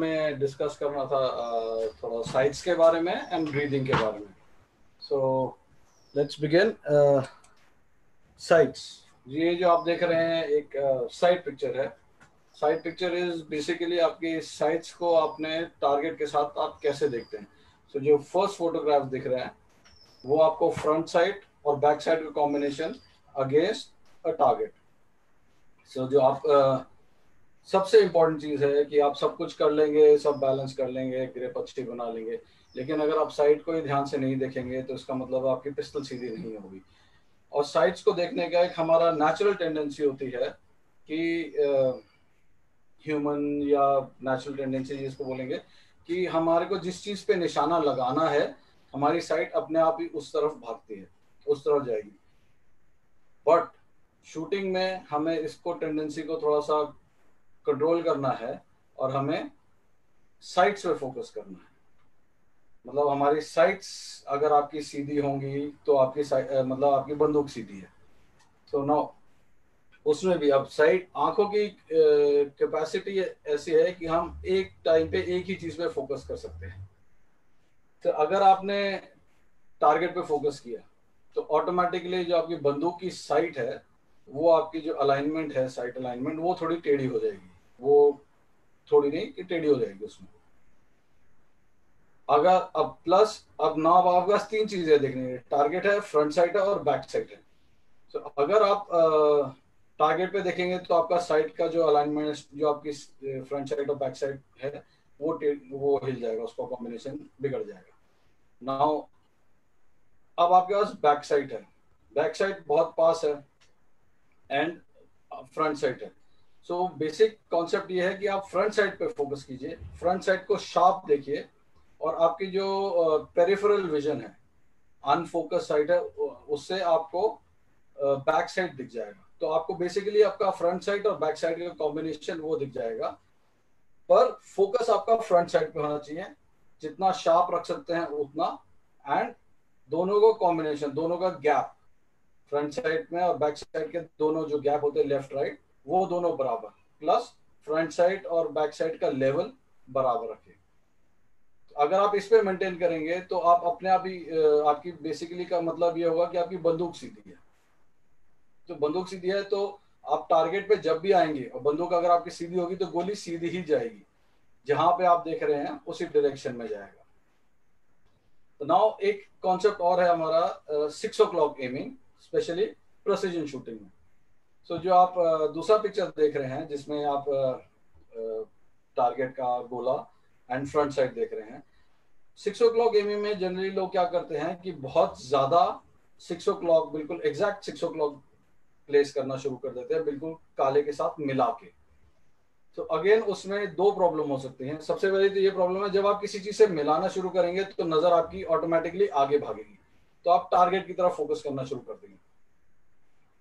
में डिस्कस करना था थोड़ा साइट्स के बारे में एंड ब्रीदिंग के बारे में। So let's begin. साइट्स, ये जो आप देख रहे हैं एक साइट पिक्चर है। साइट पिक्चर इज बेसिकली आपकी साइट्स को आपने टारगेट के साथ आप कैसे देखते हैं। सो जो फर्स्ट फोटोग्राफ दिख रहे हैं वो आपको फ्रंट साइड और बैक साइड का कॉम्बिनेशन अगेंस्ट अ टारगेट। सो जो आप सबसे इम्पोर्टेंट चीज़ है कि आप सब कुछ कर लेंगे, सब बैलेंस कर लेंगे, ग्रिप अच्छी बना लेंगे, लेकिन अगर आप साइड को ही ध्यान से नहीं देखेंगे तो इसका मतलब आपकी पिस्टल सीधी नहीं होगी। और साइड्स को देखने का एक हमारा नेचुरल टेंडेंसी होती है कि ह्यूमन या नेचुरल टेंडेंसी जिसको बोलेंगे कि हमारे को जिस चीज़ पे निशाना लगाना है हमारी साइड अपने आप ही उस तरफ भागती है, उस तरफ जाएगी। बट शूटिंग में हमें इसको टेंडेंसी को थोड़ा सा कंट्रोल करना है और हमें साइट्स पे फोकस करना है। मतलब हमारी साइट्स अगर आपकी सीधी होंगी तो आपकी मतलब आपकी बंदूक सीधी है। तो नो उसमें भी अब साइड आंखों की कैपेसिटी ऐसी है कि हम एक टाइम पे एक ही चीज पे फोकस कर सकते हैं। तो अगर आपने टारगेट पे फोकस किया तो ऑटोमेटिकली जो आपकी बंदूक की साइट है वो आपकी जो अलाइनमेंट है, साइट अलाइनमेंट, वो थोड़ी टेढ़ी हो जाएगी। वो थोड़ी नहीं कि टेढ़ी हो जाएगी उसमें। अगर अब प्लस अब ना अब आपके पास तीन चीजें देखनी है, टारगेट है, फ्रंट साइड है और बैक साइड है। तो अगर आप टारगेट पे देखेंगे तो आपका साइड का जो अलाइनमेंट जो आपकी फ्रंट साइड और बैक साइड है वो हिल जाएगा, उसका कॉम्बिनेशन बिगड़ जाएगा। नाउ अब आपके पास बैक साइड है, बैक साइड बहुत पास है एंड फ्रंट साइड है। सो बेसिक कॉन्सेप्ट ये है कि आप फ्रंट साइड पे फोकस कीजिए, फ्रंट साइड को शार्प देखिए और आपकी जो पेरिफेरल विजन है, अनफोकस साइड है, उससे आपको बैक साइड दिख जाएगा। तो आपको बेसिकली आपका फ्रंट साइड और बैक साइड का कॉम्बिनेशन वो दिख जाएगा, पर फोकस आपका फ्रंट साइड पे होना चाहिए, जितना शार्प रख सकते हैं उतना। एंड दोनों को कॉम्बिनेशन, दोनों का गैप, फ्रंट साइड में और बैक साइड के दोनों जो गैप होते हैं लेफ्ट राइट, वो दोनों बराबर, प्लस फ्रंट साइड और बैक साइड का लेवल बराबर रखें। अगर आप इस पे मेंटेन करेंगे तो आप अपने आप ही आपकी बेसिकली का मतलब ये होगा कि आपकी बंदूक सीधी है। तो बंदूक सीधी है तो आप टारगेट पे जब भी आएंगे और बंदूक अगर आपकी सीधी होगी तो गोली सीधी ही जाएगी, जहां पे आप देख रहे हैं उसी डायरेक्शन में जाएगा। तो नाउ एक कॉन्सेप्ट और है हमारा 6 o'clock aiming, specially precision shooting में। सो जो आप दूसरा पिक्चर देख रहे हैं जिसमें आप टारगेट का गोला एंड फ्रंट साइड देख रहे हैं, 6 o'clock एमिंग में जनरली लोग क्या करते हैं कि बहुत ज्यादा 6 o'clock, बिल्कुल एग्जैक्ट 6 o'clock प्लेस करना शुरू कर देते हैं, बिल्कुल काले के साथ मिला के। तो अगेन उसमें दो प्रॉब्लम हो सकती हैं। सबसे पहले तो ये प्रॉब्लम है, जब आप किसी चीज से मिलाना शुरू करेंगे तो नजर आपकी ऑटोमेटिकली आगे भागेगी, तो आप टारगेट की तरफ फोकस करना शुरू कर देंगे,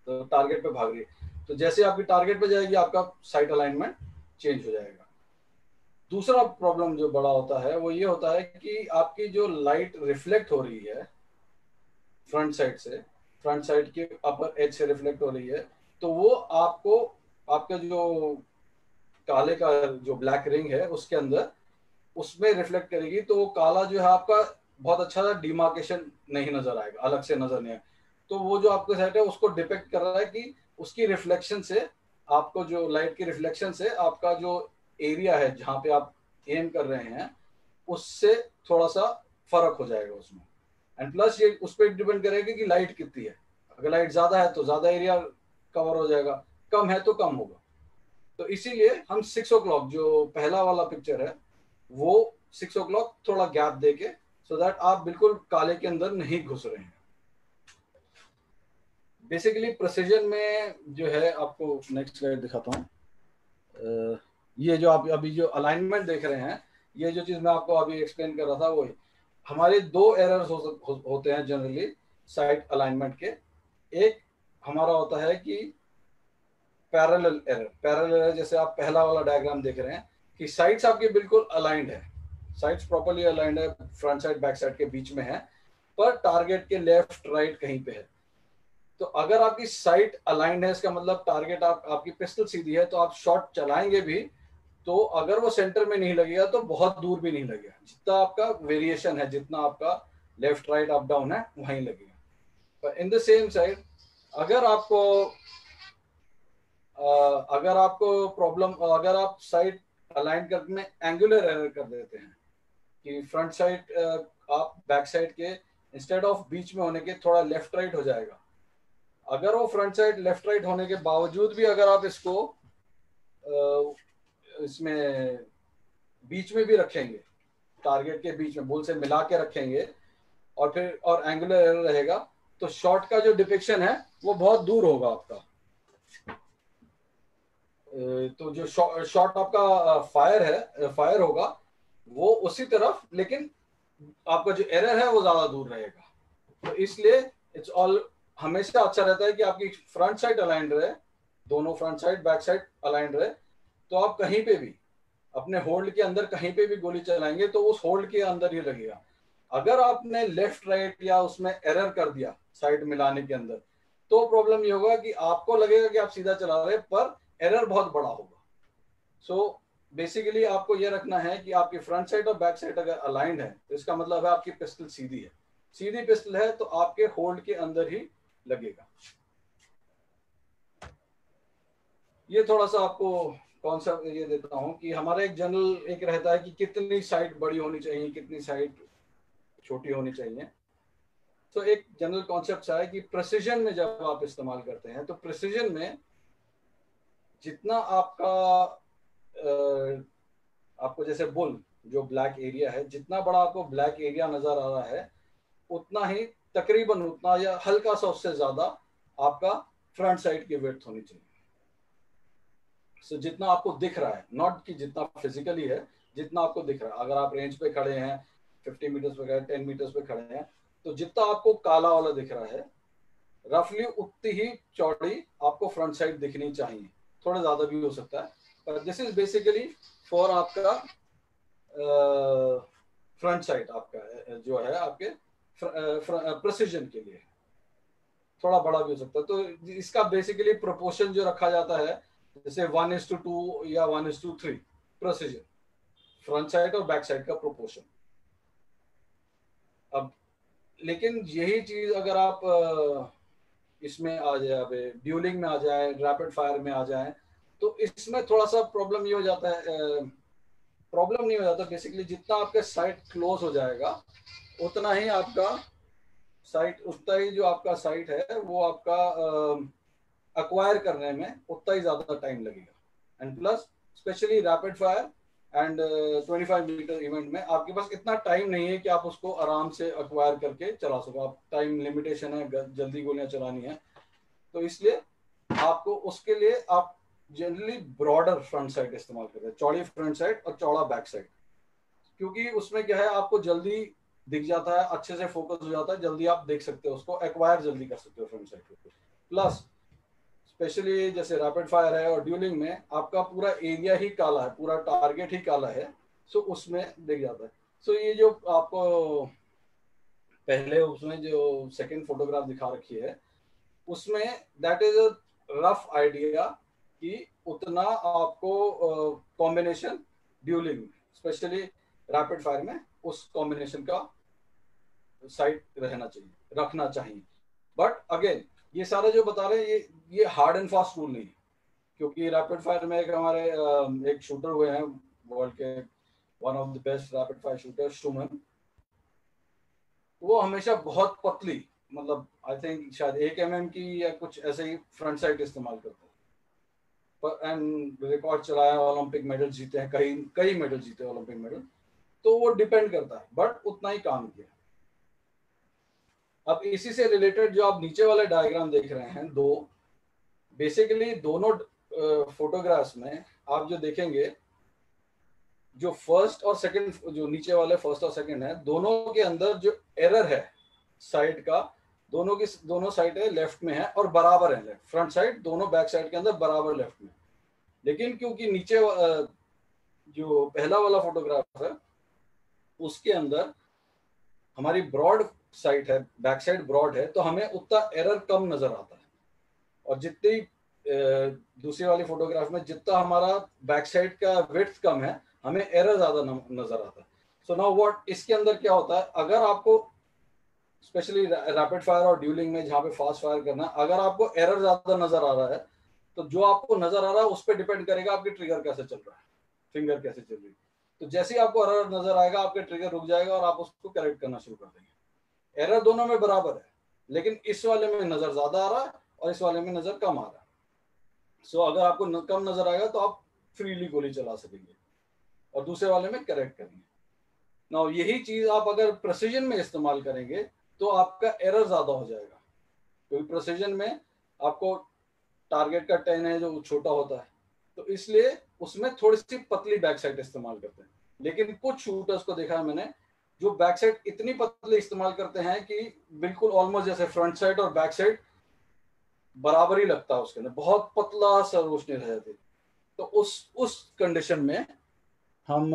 तो टारगेट पे भाग रही है। तो जैसे आपकी टारगेट पे जाएगी आपका साइट अलाइनमेंट चेंज हो जाएगा। दूसरा प्रॉब्लम जो बड़ा होता है वो ये होता है कि आपकी जो लाइट रिफ्लेक्ट हो रही है फ्रंट साइड से, फ्रंट साइड के अपर एज से रिफ्लेक्ट हो रही है, तो वो आपको आपका जो काले का जो ब्लैक रिंग है उसके अंदर उसमें रिफ्लेक्ट करेगी। तो वो काला जो है आपका बहुत अच्छा सा डिमार्केशन नहीं नजर आएगा, अलग से नजर नहीं आएगा। तो वो जो आपका सेट है उसको डिपेक्ट कर रहा है कि उसकी रिफ्लेक्शन से, आपको जो लाइट की रिफ्लेक्शन से आपका जो एरिया है जहाँ पे आप एम कर रहे हैं उससे थोड़ा सा फर्क हो जाएगा उसमें। एंड प्लस ये उस पर डिपेंड करेगा कि लाइट कितनी है। अगर लाइट ज्यादा है तो ज्यादा एरिया कवर हो जाएगा, कम है तो कम होगा। तो इसीलिए हम 6 o'clock जो पहला वाला पिक्चर है वो 6 o'clock थोड़ा गैप देके, सो दैट आप बिल्कुल काले के अंदर नहीं घुस रहे हैं। बेसिकली प्रेसिजन में जो है, आपको नेक्स्ट स्लाइड दिखाता हूँ। ये जो आप अभी जो अलाइनमेंट देख रहे हैं, ये जो चीज मैं आपको अभी एक्सप्लेन कर रहा था, वही हमारे दो एरर्स होते हैं जनरली साइट अलाइनमेंट के। एक हमारा होता है कि पैरेलल एरर। पैरेलल एरर जैसे आप पहला वाला डायग्राम देख रहे हैं कि साइड्स आपकी बिल्कुल अलाइंड है, साइड्स प्रॉपर्ली अलाइंड है, फ्रंट साइड बैक साइड के बीच में है, पर टारगेट के लेफ्ट राइट कहीं पे है। तो अगर आपकी साइट अलाइंड है इसका मतलब टारगेट आपकी पिस्टल सीधी है, तो आप शॉट चलाएंगे भी तो अगर वो सेंटर में नहीं लगेगा तो बहुत दूर भी नहीं लगेगा, जितना आपका वेरिएशन है, जितना आपका लेफ्ट राइट अप डाउन है वहीं लगेगा। पर इन द सेम साइड अगर आपको अगर आपको प्रॉब्लम, अगर आप साइड अलाइन करने में एंगुलर एरर कर देते हैं कि फ्रंट साइड आप बैक साइड के इंस्टेड ऑफ बीच में होने के थोड़ा लेफ्ट राइट हो जाएगा, अगर वो फ्रंट साइड लेफ्ट राइट होने के बावजूद भी अगर आप इसको इसमें बीच में भी रखेंगे, टारगेट के बीच में बुल से मिला के रखेंगे और फिर और एंगुलर एरर रहेगा, तो शॉट का जो डिपिक्शन है वो बहुत दूर होगा आपका। तो जो शॉट आपका फायर होगा वो उसी तरफ, लेकिन आपका जो एरर है वो ज्यादा दूर रहेगा। तो इसलिए इट्स ऑल हमेशा अच्छा रहता है कि आपकी फ्रंट साइड अलाइंड रहे, दोनों front side back side aligned रहे, तो आप कहीं पे भी अपने होल्ड के अंदर कहीं पे भी गोली चलाएंगे तो उस होल्ड के अंदर ही लगेगा। अगर आपने लेफ्ट राइट या उसमें एरर कर दिया साइड मिलाने के अंदर, तो प्रॉब्लम ये होगा कि आपको लगेगा कि आप सीधा चला रहे हैं पर एरर बहुत बड़ा होगा। सो बेसिकली आपको ये रखना है कि आपकी फ्रंट साइड और बैक साइड अगर अलाइंड है तो इसका मतलब है आपकी पिस्टल सीधी है, सीधी पिस्टल है तो आपके होल्ड के अंदर ही लगेगा। ये थोड़ा सा आपको कॉन्सेप्ट ये देता हूँ कि हमारा एक जनरल एक रहता है कि कितनी साइड बड़ी होनी चाहिए, कितनी साइड छोटी होनी चाहिए। तो एक जनरल कॉन्सेप्ट है कि प्रिसीजन में जब आप इस्तेमाल करते हैं तो प्रिसीजन में जितना आपका आपको जैसे बुल जो ब्लैक एरिया है, जितना बड़ा आपको ब्लैक एरिया नजर आ रहा है उतना ही तकरीबन उतना या हल्का सा उससे ज्यादा आपका फ्रंट साइड की विड्थ होनी चाहिए। सो जितना आपको दिख रहा है, नॉट कि जितना फिजिकली है, जितना आपको दिख रहा है। अगर आप रेंज पे खड़े हैं 50 मीटर्स पे, 10 मीटर्स पे खड़े हैं, तो जितना आपको काला वाला दिख रहा है रफली उतनी ही चौड़ी आपको फ्रंट साइड दिखनी चाहिए, थोड़ा ज्यादा भी हो सकता है, पर दिस इज बेसिकली फॉर आपका फ्रंट साइड आपका जो है आपके प्रिसीजन के लिए थोड़ा बड़ा भी हो सकता है। तो इसका बेसिकली प्रोपोर्शन जो रखा जाता है जैसे 1:2 या 1:3 प्रिसीजन, फ्रंट साइड और बैक साइड का प्रोपोर्शन। अब लेकिन यही चीज अगर आप इसमें आ जाए, ड्यूलिंग में आ जाए, रैपिड फायर में आ जाए, तो इसमें थोड़ा सा प्रॉब्लम ये हो जाता है, प्रॉब्लम नहीं हो जाता बेसिकली, जितना आपका साइट क्लोज हो जाएगा उतना ही आपका साइट, उतना ही जो आपका साइट है वो आपका अक्वायर करने में उतना ही ज्यादा टाइम लगेगा। And plus specially rapid fire and 25 metre event में आपके पास इतना टाइम नहीं है कि आप उसको आराम से अक्वायर करके चला सको, आप टाइम लिमिटेशन है, जल्दी गोलियां चलानी है, तो इसलिए आपको उसके लिए आप जनरली ब्रॉडर फ्रंट साइड इस्तेमाल करते हैं, चौड़ी फ्रंट साइड और चौड़ा बैक साइड, क्योंकि उसमें क्या है आपको जल्दी दिख जाता है, अच्छे से फोकस हो जाता है, जल्दी आप देख सकते हो उसको, एक्वायर जल्दी कर सकते हो फ्रंट साइड को। प्लस स्पेशली जैसे रैपिड फायर है और ड्यूलिंग में आपका पूरा एरिया ही काला है, पूरा टारगेट ही काला है, सो उसमें दिख जाता है। सो ये जो आपको पहले उसमें जो सेकंड फोटोग्राफ दिखा रखी है उसमें that is a rough idea कि उतना आपको कॉम्बिनेशन ड्यूलिंग में स्पेशली रैपिड फायर में उस कॉम्बिनेशन का साइट रहना चाहिए, रखना चाहिए। बट अगेन ये सारे जो बता रहे हैं ये हार्ड एंड फास्ट रूल नहीं है, क्योंकि रैपिड फायर में एक हमारे एक शूटर हुए हैं वर्ल्ड के one of the best rapid fire shooter स्टूमन, वो हमेशा बहुत पतली, मतलब आई थिंक शायद 1 mm की या कुछ ऐसे ही फ्रंट साइड इस्तेमाल करते हैं, पर एंड रिकॉर्ड चलाया, ओलंपिक मेडल जीते हैं, कई कई मेडल जीते ओलंपिक मेडल, तो वो डिपेंड करता है, बट उतना ही काम किया। अब इसी से रिलेटेड जो आप नीचे वाले डायग्राम देख रहे हैं दो, बेसिकली दोनों फोटोग्राफ्स में आप जो देखेंगे जो फर्स्ट और सेकंड, जो नीचे वाले फर्स्ट और सेकंड है, दोनों के अंदर जो एरर है साइड का, दोनों की दोनों साइड है लेफ्ट में है और बराबर है, लेफ्ट फ्रंट साइड दोनों बैक साइड के अंदर बराबर लेफ्ट में। लेकिन क्योंकि नीचे जो पहला वाला फोटोग्राफ है उसके अंदर हमारी ब्रॉड साइड है, बैक साइड ब्रॉड है, तो हमें उतना एरर कम नजर आता है, और जितनी दूसरी वाली फोटोग्राफ में जितना हमारा बैक साइड का विड्थ कम है, हमें एरर ज्यादा नजर आता है। सो नाउ व्हाट, इसके अंदर क्या होता है, अगर आपको स्पेशली रैपिड फायर और ड्यूलिंग में जहाँ पे फास्ट फायर करना है, अगर आपको एरर ज्यादा नजर आ रहा है तो जो आपको नजर आ रहा है उस पर डिपेंड करेगा आपकी ट्रिगर कैसे चल रहा है, फिंगर कैसे चल रही है। तो जैसे ही आपको एरर नजर आएगा आपके ट्रिगर रुक जाएगा और आप उसको करेक्ट करना शुरू कर देंगे। एरर दोनों में बराबर है, लेकिन इस वाले में नजर ज्यादा आ रहा है और इस वाले में नजर कम आ रहा है। सो अगर आपको कम नजर आएगा तो आप फ्रीली गोली चला सकेंगे और दूसरे वाले में करेक्ट करेंगे। नाउ यही चीज आप अगर प्रेसिजन में इस्तेमाल करेंगे तो आपका एरर ज्यादा हो जाएगा, क्योंकि प्रेसिजन में आपको टारगेट का 10 है जो छोटा होता है, तो इसलिए उसमें थोड़ी सी पतली बैक साइड इस्तेमाल करते हैं। लेकिन कुछ शूटर्स को देखा है मैंने जो बैक साइड इतनी पतली इस्तेमाल करते हैं कि बिल्कुल ऑलमोस्ट जैसे फ्रंट साइड और बैक साइड बराबर ही लगता है, उसके अंदर बहुत पतला सा रोशनी रह जाती है। तो उस कंडीशन में हम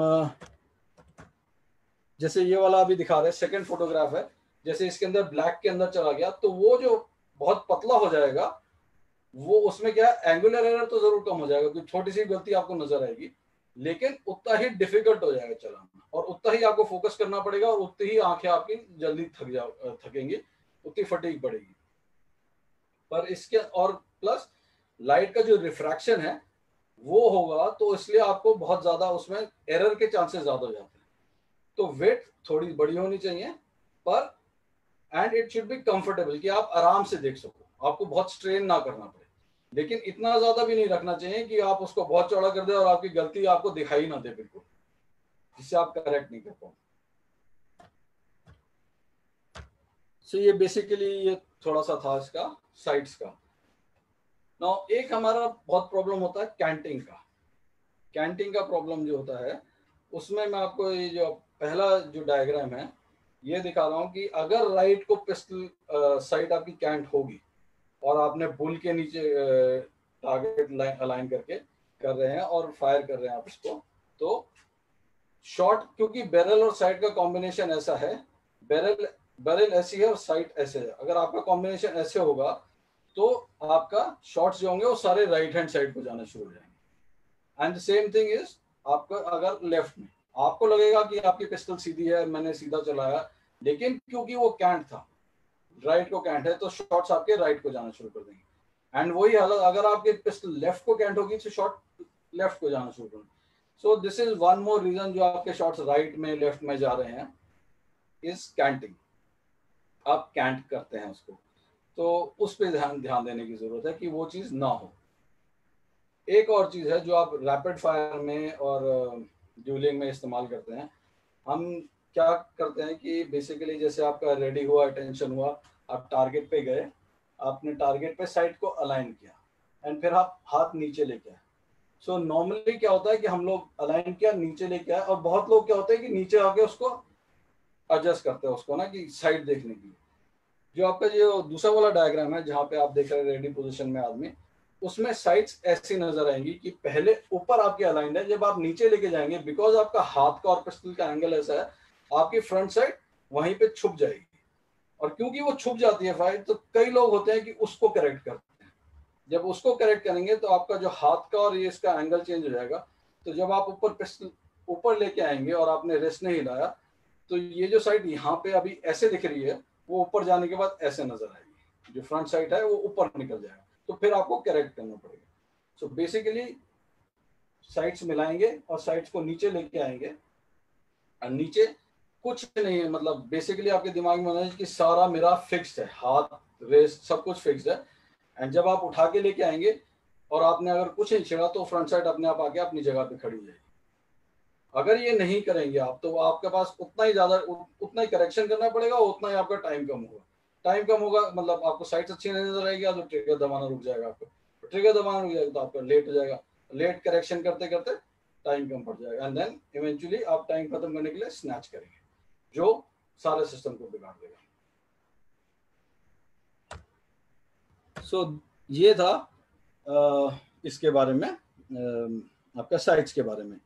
जैसे ये वाला अभी दिखा रहे हैं, सेकंड फोटोग्राफ है, जैसे इसके अंदर ब्लैक के अंदर चला गया तो वो जो बहुत पतला हो जाएगा, वो उसमें क्या एंगुलर एरर तो जरूर कम हो जाएगा क्योंकि छोटी सी गलती आपको नजर आएगी, लेकिन उतना ही डिफिकल्ट हो जाएगा चलाना और उतना ही आपको फोकस करना पड़ेगा और उतनी ही आंखें आपकी जल्दी थकेंगी, उतनी फटीग पड़ेगी। पर इसके और प्लस लाइट का जो रिफ्रैक्शन है वो होगा, तो इसलिए आपको बहुत ज्यादा उसमें एरर के चांसेस ज्यादा हो जाते हैं। तो वेट थोड़ी बड़ी होनी चाहिए, पर and it should be comfortable कि आप आराम से देख सको, आपको बहुत स्ट्रेन ना करना पड़े, लेकिन इतना ज्यादा भी नहीं रखना चाहिए कि आप उसको बहुत चौड़ा कर दे और आपकी गलती आपको दिखाई ना दे बिल्कुल, जिससे आप करेक्ट नहीं कर पाओ। सो ये बेसिकली ये थोड़ा सा था इसका साइड्स का। नाउ एक हमारा बहुत प्रॉब्लम होता है कैंटिंग का। कैंटिंग का प्रॉब्लम जो होता है उसमें मैं आपको ये जो पहला जो डायग्राम है ये दिखा रहा हूँ कि अगर राइट को पिस्टल साइड आपकी कैंट होगी और आपने बुल के नीचे टारगेट अलाइन करके कर रहे हैं और फायर कर रहे हैं आप इसको, तो शॉट क्योंकि बैरल और साइड का कॉम्बिनेशन ऐसा है, बैरल बैरल ऐसी है और साइड ऐसे है, अगर आपका कॉम्बिनेशन ऐसे होगा तो आपका शॉट्स जो होंगे वो सारे राइट हैंड साइड को जाना शुरू हो जाएंगे। एंड सेम थिंग इज आपका अगर लेफ्ट में आपको लगेगा कि आपकी पिस्टल सीधी है, मैंने सीधा चलाया, लेकिन क्योंकि वो कैंट था, राइट को कैंट है, तो शॉट्स आपके राइट को जाना शुरू कर देंगे। एंड वही हालत अगर आपके पिस्टल लेफ्ट को कैंट होगी तो शॉट लेफ्ट को जाना शुरू कर देंगे। So this is one more reason जो आपके शॉट्स राइट में लेफ्ट में जा रहे हैं, इज कैंटिंग। आप कैंट करते हैं उसको, तो उस पर ध्यान देने की जरूरत है कि वो चीज ना हो। एक और चीज है जो आप रैपिड फायर में और ड्यूलिंग में इस्तेमाल करते हैं, हम क्या करते हैं कि बेसिकली जैसे आपका रेडी हुआ, अटेंशन हुआ, आप टारगेट पे गए, आपने टारगेट पे साइट को अलाइन किया एंड फिर आप हाथ नीचे लेके आए। सो नॉर्मली क्या होता है कि हम लोग अलाइन किया, नीचे लेके आए, और बहुत लोग क्या होता है कि नीचे आके उसको एडजस्ट करते हैं उसको ना कि साइड देखने की। जो आपका जो दूसरा वाला डायग्राम है जहाँ पे आप देख रहे हैं रेडी पोजीशन में आदमी, उसमें साइड्स ऐसी नजर आएंगी कि पहले ऊपर आपके अलाइंड है, जब आप नीचे लेके जाएंगे बिकॉज आपका हाथ का और पिस्टल का एंगल ऐसा है, आपकी फ्रंट साइड वहीं पे छुप जाएगी, और क्योंकि वो छुप जाती है फाइट, तो कई लोग होते हैं कि उसको करेक्ट करते हैं। जब उसको करेक्ट करेंगे तो आपका जो हाथ का और ये इसका एंगल चेंज हो जाएगा, तो जब आप ऊपर पिस्टल ऊपर लेके आएंगे और आपने रेस्ट नहीं लाया, तो ये जो साइड यहाँ पे अभी ऐसे दिख रही है वो ऊपर जाने के बाद ऐसे नजर आएगी, जो फ्रंट साइड है वो ऊपर निकल जाएगा, तो फिर आपको करेक्ट करना पड़ेगा। सो बेसिकली साइड्स मिलाएंगे और साइड्स को नीचे लेके आएंगे, और नीचे कुछ नहीं है, मतलब बेसिकली आपके दिमाग में होना है कि सारा मेरा फिक्स्ड है, हाथ रेस्ट सब कुछ फिक्स्ड है। एंड जब आप उठा के लेके आएंगे और आपने अगर कुछ नहीं छेड़ा तो फ्रंट साइड अपने आप आके अपनी जगह पे खड़ी हो जाएगी। अगर ये नहीं करेंगे आप तो आपके पास उतना ही ज्यादा उतना ही करेक्शन करना पड़ेगा, उतना ही आपका टाइम कम होगा। टाइम कम होगा मतलब आपको साइड्स अच्छी नहीं नजर आएगी तो ट्रिगर दबाना रुक जाएगा, आपको ट्रिगर दबाना रुक जाएगा तो आपका लेट हो जाएगा, लेट करेक्शन करते करते टाइम कम पड़ जाएगा, एंड देन इवेंचुअली आप टाइम खत्म करने के लिए स्नैच करेंगे जो सारे सिस्टम को बिगाड़ देगा। सो ये था इसके बारे में, आपका साइट्स के बारे में।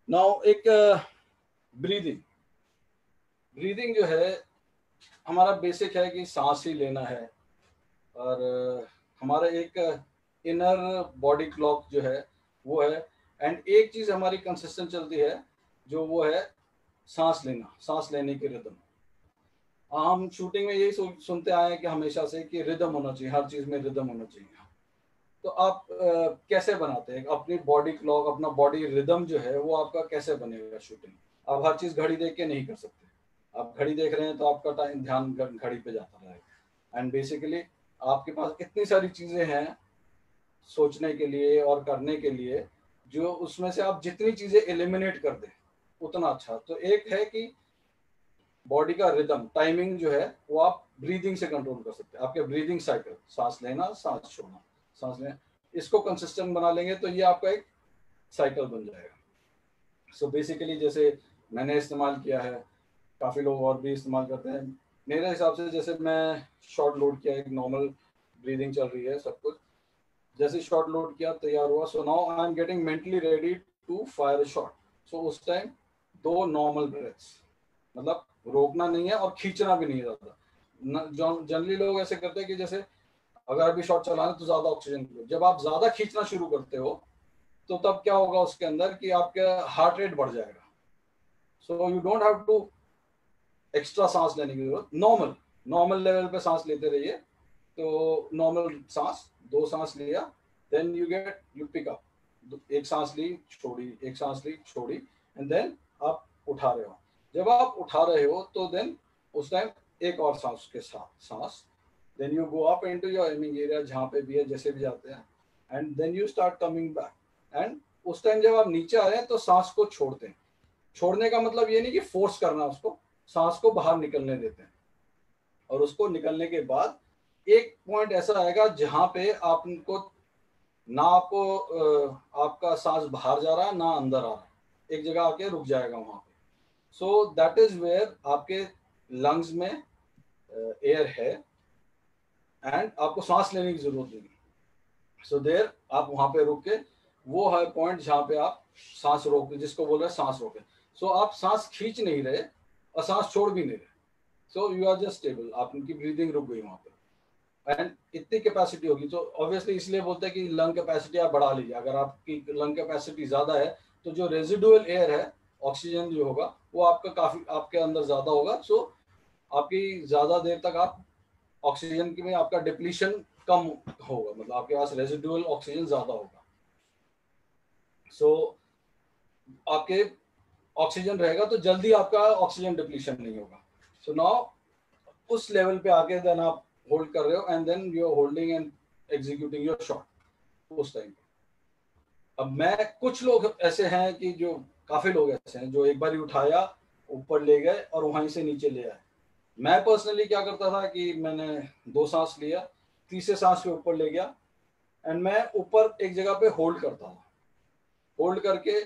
नाउ एक ब्रीदिंग। ब्रीदिंग जो है हमारा बेसिक है कि सांस ही लेना है, और हमारा एक इनर बॉडी क्लॉक जो है वो है। एंड एक चीज हमारी कंसिस्टेंट चलती है जो वो है सांस लेना, सांस लेने की रिदम। हम शूटिंग में यही सुनते आए हैं कि हमेशा से कि रिदम होना चाहिए, हर चीज में रिदम होना चाहिए। तो आप कैसे बनाते हैं अपनी बॉडी क्लॉक, अपना बॉडी रिदम जो है वो आपका कैसे बनेगा शूटिंग? आप हर चीज घड़ी देख के नहीं कर सकते। आप घड़ी देख रहे हैं तो आपका टाइम ध्यान घड़ी पे जाता रहेगा। एंड बेसिकली आपके पास इतनी सारी चीजें हैं सोचने के लिए और करने के लिए, जो उसमें से आप जितनी चीजें एलिमिनेट कर दें उतना अच्छा। तो एक है कि बॉडी का रिदम, टाइमिंग जो है वो आप ब्रीदिंग से कंट्रोल कर सकते हैं। आपके ब्रीदिंग साइकिल, सांस लेना, सांस छोड़ना, सांस लेना, इसको कंसिस्टेंट बना लेंगे तो ये आपका एक साइकिल बन जाएगा। सो बेसिकली जैसे मैंने इस्तेमाल किया है, काफ़ी लोग और भी इस्तेमाल करते हैं। मेरे हिसाब से जैसे मैं शॉर्ट लोड किया, एक नॉर्मल ब्रीदिंग चल रही है सब कुछ, जैसे शॉर्ट लोड किया तैयार हुआ, so now I am getting mentally ready to fire a shot. So उस टाइम 2 नॉर्मल ब्रेथ्स, मतलब रोकना नहीं है और खींचना भी नहीं है ज़्यादा। जनरली लोग ऐसे करते हैं कि जैसे अगर अभी शॉट चलाना तो ज़्यादा ऑक्सीजन, जब आप ज़्यादा खींचना शुरू करते हो तो तब क्या होगा उसके अंदर कि आपका हार्ट रेट बढ़ जाएगा। So you don't have to extra सांस लेने की जरूरत, नॉर्मल नॉर्मल लेवल पे सांस लेते रहिए। तो नॉर्मल सांस, 2 सांस लिया, देन यू पिक अप, एक सांस ली छोड़ी, एक सांस ली छोड़ी, एंड देन आप उठा रहे हो। जब आप उठा रहे हो तो देन उस टाइम एक और सांस के साथ सांस, then you go up into your aiming area, जहाँ पे भी है जैसे भी जाते हैं, and then you start coming back. And उस टाइम जब आप नीचे आ रहे हैं तो सांस को छोड़ते हैं। छोड़ने का मतलब ये नहीं कि फोर्स करना, उसको सांस को बाहर निकलने देते हैं। और उसको निकलने के बाद एक पॉइंट ऐसा आएगा जहां पे आपको ना आपको आपका सांस बाहर जा रहा है ना अंदर आ रहा है, एक जगह आके रुक जाएगा वहां पे। सो दैट इज वेयर आपके लंग्स में एयर है एंड आपको सांस लेने की जरूरत नहीं। सो देर आप वहां पे रुक के, वो है पॉइंट जहां पे आप सांस रोक, जिसको बोल रहे हैं सांस रोके। सो आप सांस खींच नहीं रहे और सांस छोड़ भी नहीं रहे, so you are just stable, आपकी ब्रीदिंग रुक गई वहां पे। एंड इतनी कैपेसिटी होगी तो ऑब्वियसली इसलिए बोलते हैं कि लंग कैपेसिटी आप बढ़ा लीजिए। अगर आपकी लंग कैपेसिटी ज्यादा है तो जो रेजिडुअल एयर है, ऑक्सीजन जो होगा वो आपका काफी आपके अंदर ज्यादा होगा। सो आपकी ज्यादा देर तक आप ऑक्सीजन की में आपका डिप्लीशन कम होगा, मतलब आपके पास रेजिडुअल ऑक्सीजन ज्यादा होगा। सो आपके ऑक्सीजन रहेगा तो जल्दी आपका ऑक्सीजन डिप्लीशन नहीं होगा। सो नाउ उस लेवल पे आके देन आप होल्ड कर रहे हो and then you are holding and executing your shot उस टाइम पे। अब मैं, कुछ लोग ऐसे हैं कि जो, काफी लोग ऐसे हैं जो एक बार ही उठाया, ऊपर ले गए और वहीं से नीचे ले आए। मैं पर्सनली क्या करता था कि मैंने 2 सांस लिया, तीसरे सांस पे ऊपर ले गया एंड मैं ऊपर एक जगह पे होल्ड करता था। होल्ड करके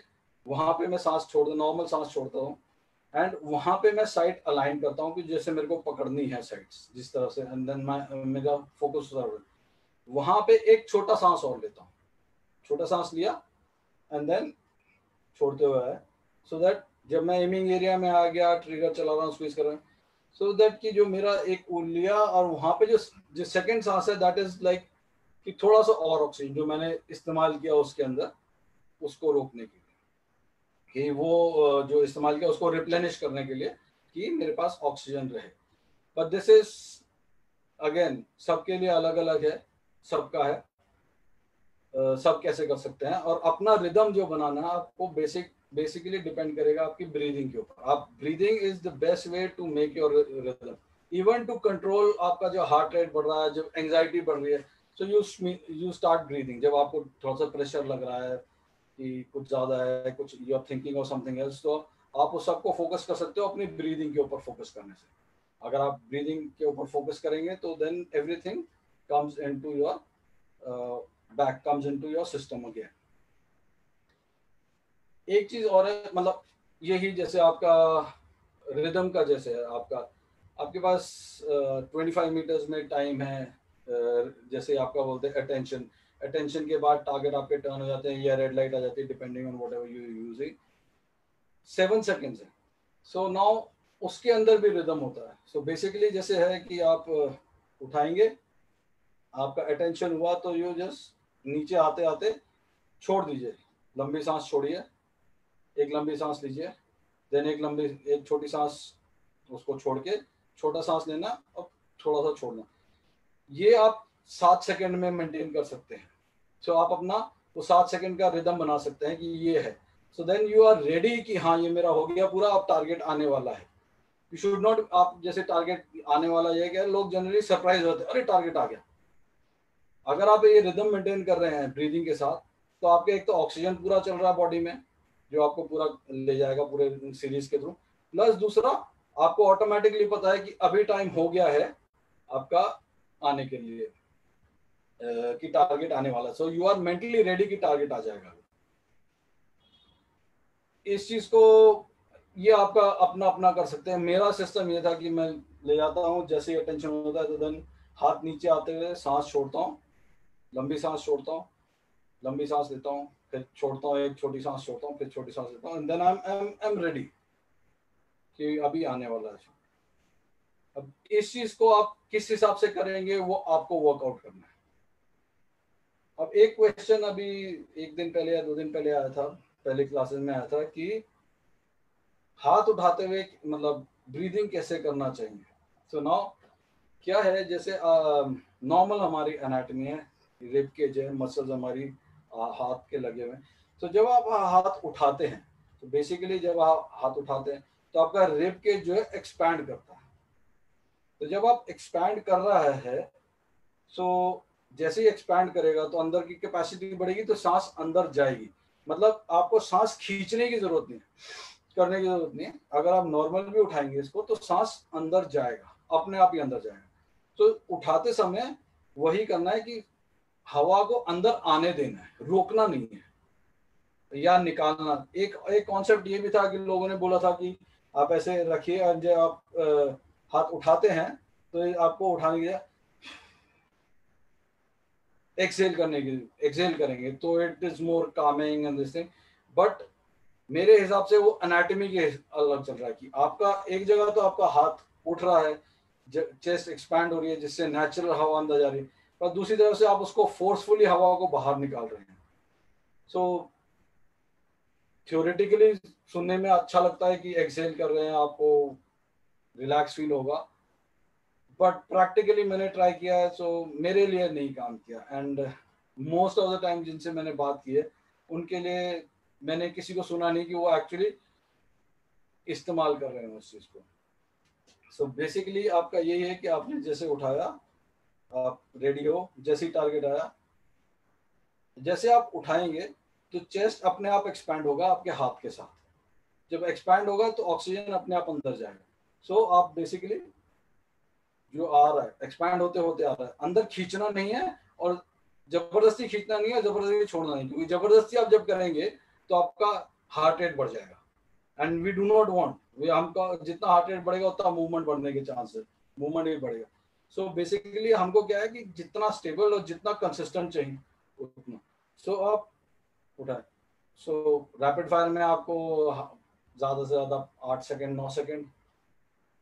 वहां पे मैं सांस छोड़, नॉर्मल सांस छोड़ता हूँ एंड वहां पे मैं साइड अलाइन करता हूँ कि जैसे मेरे को पकड़नी है साइड्स जिस तरह से, एंड देन मेरा फोकस वहां पे एक छोटा सांस और लेता हूँ। छोटा सांस लिया एंड देन छोड़ते हुए है, सो दैट जब मैं एमिंग एरिया में आ गया, ट्रिगर चला रहा हूँ, स्क्वीज कर रहा हूँ, सो दैट कि जो मेरा एक लिया और वहां पे जो सेकंड सांस है दैट इज लाइक कि थोड़ा सा और ऑक्सीजन जो मैंने इस्तेमाल किया उसके अंदर, उसको रोकने के लिए, कि वो जो इस्तेमाल किया उसको रिप्लेनिश करने के लिए कि मेरे पास ऑक्सीजन रहे। बट दिस इज अगेन सबके लिए अलग अलग है, सबका है, सब कैसे कर सकते हैं। और अपना रिदम जो बनाना है आपको बेसिकली डिपेंड करेगा आपकी ब्रीदिंग के ऊपर। आप breathing is the best way to make your rhythm, even to control आपका जो हार्ट रेट बढ़ रहा है, जो एंजाइटी बढ़ रही है। सो यू स्टार्ट ब्रीदिंग, जब आपको थोड़ा सा प्रेशर लग रहा है कि कुछ ज्यादा है, कुछ you are thinking of something else, तो आप उस सबको फोकस कर सकते हो अपनी ब्रीदिंग के ऊपर फोकस करने से। अगर आप ब्रीदिंग के ऊपर फोकस करेंगे तो then everything comes into your back, comes into your system again. एक चीज और है, मतलब यही जैसे आपका रिदम का, जैसे है आपका, आपके पास 25 मीटर्स में टाइम है, जैसे आपका बोलते हैं अटेंशन, अटेंशन के बाद टारगेट आपके टर्न हो जाते हैं या रेड लाइट आ जाती है depending on whatever you using, 7 seconds है। सो नाउ उसके अंदर भी रिदम होता है। सो बेसिकली जैसे है कि आप उठाएंगे, आपका अटेंशन हुआ तो यू जस्ट नीचे आते आते छोड़ दीजिए, लंबी सांस छोड़िए, एक लंबी सांस लीजिए, देन एक छोटी सांस, उसको छोड़ के छोटा सांस लेना और थोड़ा सा छोड़ना। ये आप 7 सेकंड में मेंटेन कर सकते हैं। सो आप अपना वो 7 सेकंड का रिदम बना सकते हैं कि ये है। So then you are ready कि हाँ ये मेरा हो गया पूरा, अब टारगेट आने वाला है। यू शुड नॉट, आप जैसे टारगेट आने वाला ये क्या, लोग जनरली सरप्राइज होते हैं, अरे टारगेट आ गया। अगर आप ये रिदम मेंटेन कर रहे हैं ब्रीदिंग के साथ, तो आपके एक तो ऑक्सीजन पूरा चल रहा है बॉडी में, जो आपको पूरा ले जाएगा पूरे सीरीज के थ्रू, प्लस दूसरा आपको ऑटोमेटिकली पता है कि अभी टाइम हो गया है आपका आने के लिए, कि टारगेट आने वाला। So you are mentally ready कि टारगेट आ जाएगा। इस चीज को ये आपका अपना अपना कर सकते हैं। मेरा सिस्टम ये था कि मैं ले जाता हूँ, जैसे ही अटेंशन होता है तो देन हाथ नीचे आते हुए सांस छोड़ता हूँ, लंबी सांस छोड़ता हूँ, लंबी सांस लेता हूँ, फिर छोड़ता हूँ, एक छोटी सांस छोड़ता हूँ, फिर छोटी सांस लेता हूँ, and then I am ready कि अभी आने वाला है। अब इस चीज को आप किस हिसाब से करेंगे वो आपको वर्कआउट करना है। अब एक क्वेश्चन अभी 1 दिन पहले या 2 दिन पहले आया था, पहले क्लासेस में आया था कि हाथ उठाते हुए मतलब ब्रीदिंग कैसे करना चाहिए। सो नाउ क्या है, जैसे नॉर्मल हमारी एनाटमी है, रिब केज है, मसल्स हमारी हाथ के लगे हुए हैं। तो जब आप हाथ उठाते हैं, तो बेसिकली जब आप हाथ उठाते हैं तो आपका रिब केज जो है एक्सपैंड करता है। तो जब आप एक्सपैंड कर रहा है, सो जैसे ही एक्सपैंड करेगा तो अंदर की कैपेसिटी बढ़ेगी, तो सांस अंदर जाएगी। मतलब आपको सांस खींचने की जरूरत नहीं है, करने की जरूरत नहीं है। अगर आप नॉर्मल भी उठाएंगे इसको तो सांस अंदर जाएगा, अपने आप ही अंदर जाएगा। तो उठाते समय वही करना है कि हवा को अंदर आने देना है, रोकना नहीं है या निकालना। एक एक कॉन्सेप्ट ये भी था कि लोगों ने बोला था कि आप ऐसे रखिए और जब आप हाथ उठाते हैं तो आपको उठाने के लिए एक्सेल करेंगे तो it is more Kameng and this thing. But मेरे हिसाब से वो अनाटमी के अलग चल रहा है कि आपका एक जगह तो आपका हाथ उठ रहा है, चेस्ट एक्सपैंड हो रही है जिससे नेचुरल हवा अंदर जा रही है, पर दूसरी तरफ से आप उसको फोर्सफुली हवा को बाहर निकाल रहे हैं। सो थ्योरेटिकली सुनने में अच्छा लगता है कि एक्सेल कर रहे हैं, आपको रिलैक्स फील होगा, बट प्रैक्टिकली मैंने ट्राई किया है, सो मेरे लिए नहीं काम किया। And most of the time जिनसे मैंने बात की है उनके लिए मैंने किसी को सुना नहीं कि वो एक्चुअली इस्तेमाल कर रहे हैं उस चीज को। सो बेसिकली आपका यही है कि आपने जैसे उठाया, आप रेडी हो, जैसे ही टारगेट आया, जैसे आप उठाएंगे तो चेस्ट अपने आप एक्सपैंड होगा आपके हाथ के साथ। जब एक्सपैंड होगा तो ऑक्सीजन अपने आप अंदर जाएगा। सो आप बेसिकली जो आ रहा है एक्सपैंड होते होते आ रहा है, अंदर खींचना नहीं है और जबरदस्ती खींचना नहीं है, जबरदस्ती छोड़ना नहीं, क्योंकि जबरदस्ती आप जब करेंगे तो आपका हार्ट रेट बढ़ जाएगा and we do not want. वे हमका जितना हार्ट रेट बढ़ेगा उतना मूवमेंट बढ़ने के चांस है, मूवमेंट भी बढ़ेगा। सो बेसिकली हमको क्या है कि जितना स्टेबल और जितना कंसिस्टेंट चाहिए उतना। सो आप उठाए। सो रैपिड फायर में आपको ज्यादा से ज्यादा 8 सेकेंड 9 सेकेंड,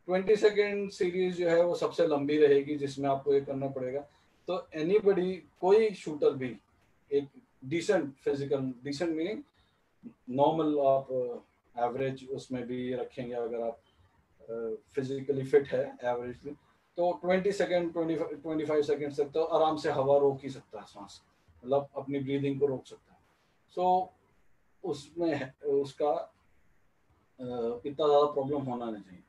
20 सेकेंड सीरीज जो है वो सबसे लंबी रहेगी जिसमें आपको ये करना पड़ेगा। तो एनीबडी, कोई शूटर भी एक decent physical, decent meaning normal, आप एवरेज उसमें भी रखेंगे अगर आप फिजिकली फिट है एवरेजली, तो 20 सेकेंड 25 सेकेंड तक तो आराम से हवा रोक ही सकता है, सांस मतलब अपनी ब्रीदिंग को रोक सकता है। सो उसमें उसका इतना ज़्यादा प्रॉब्लम होना नहीं चाहिए।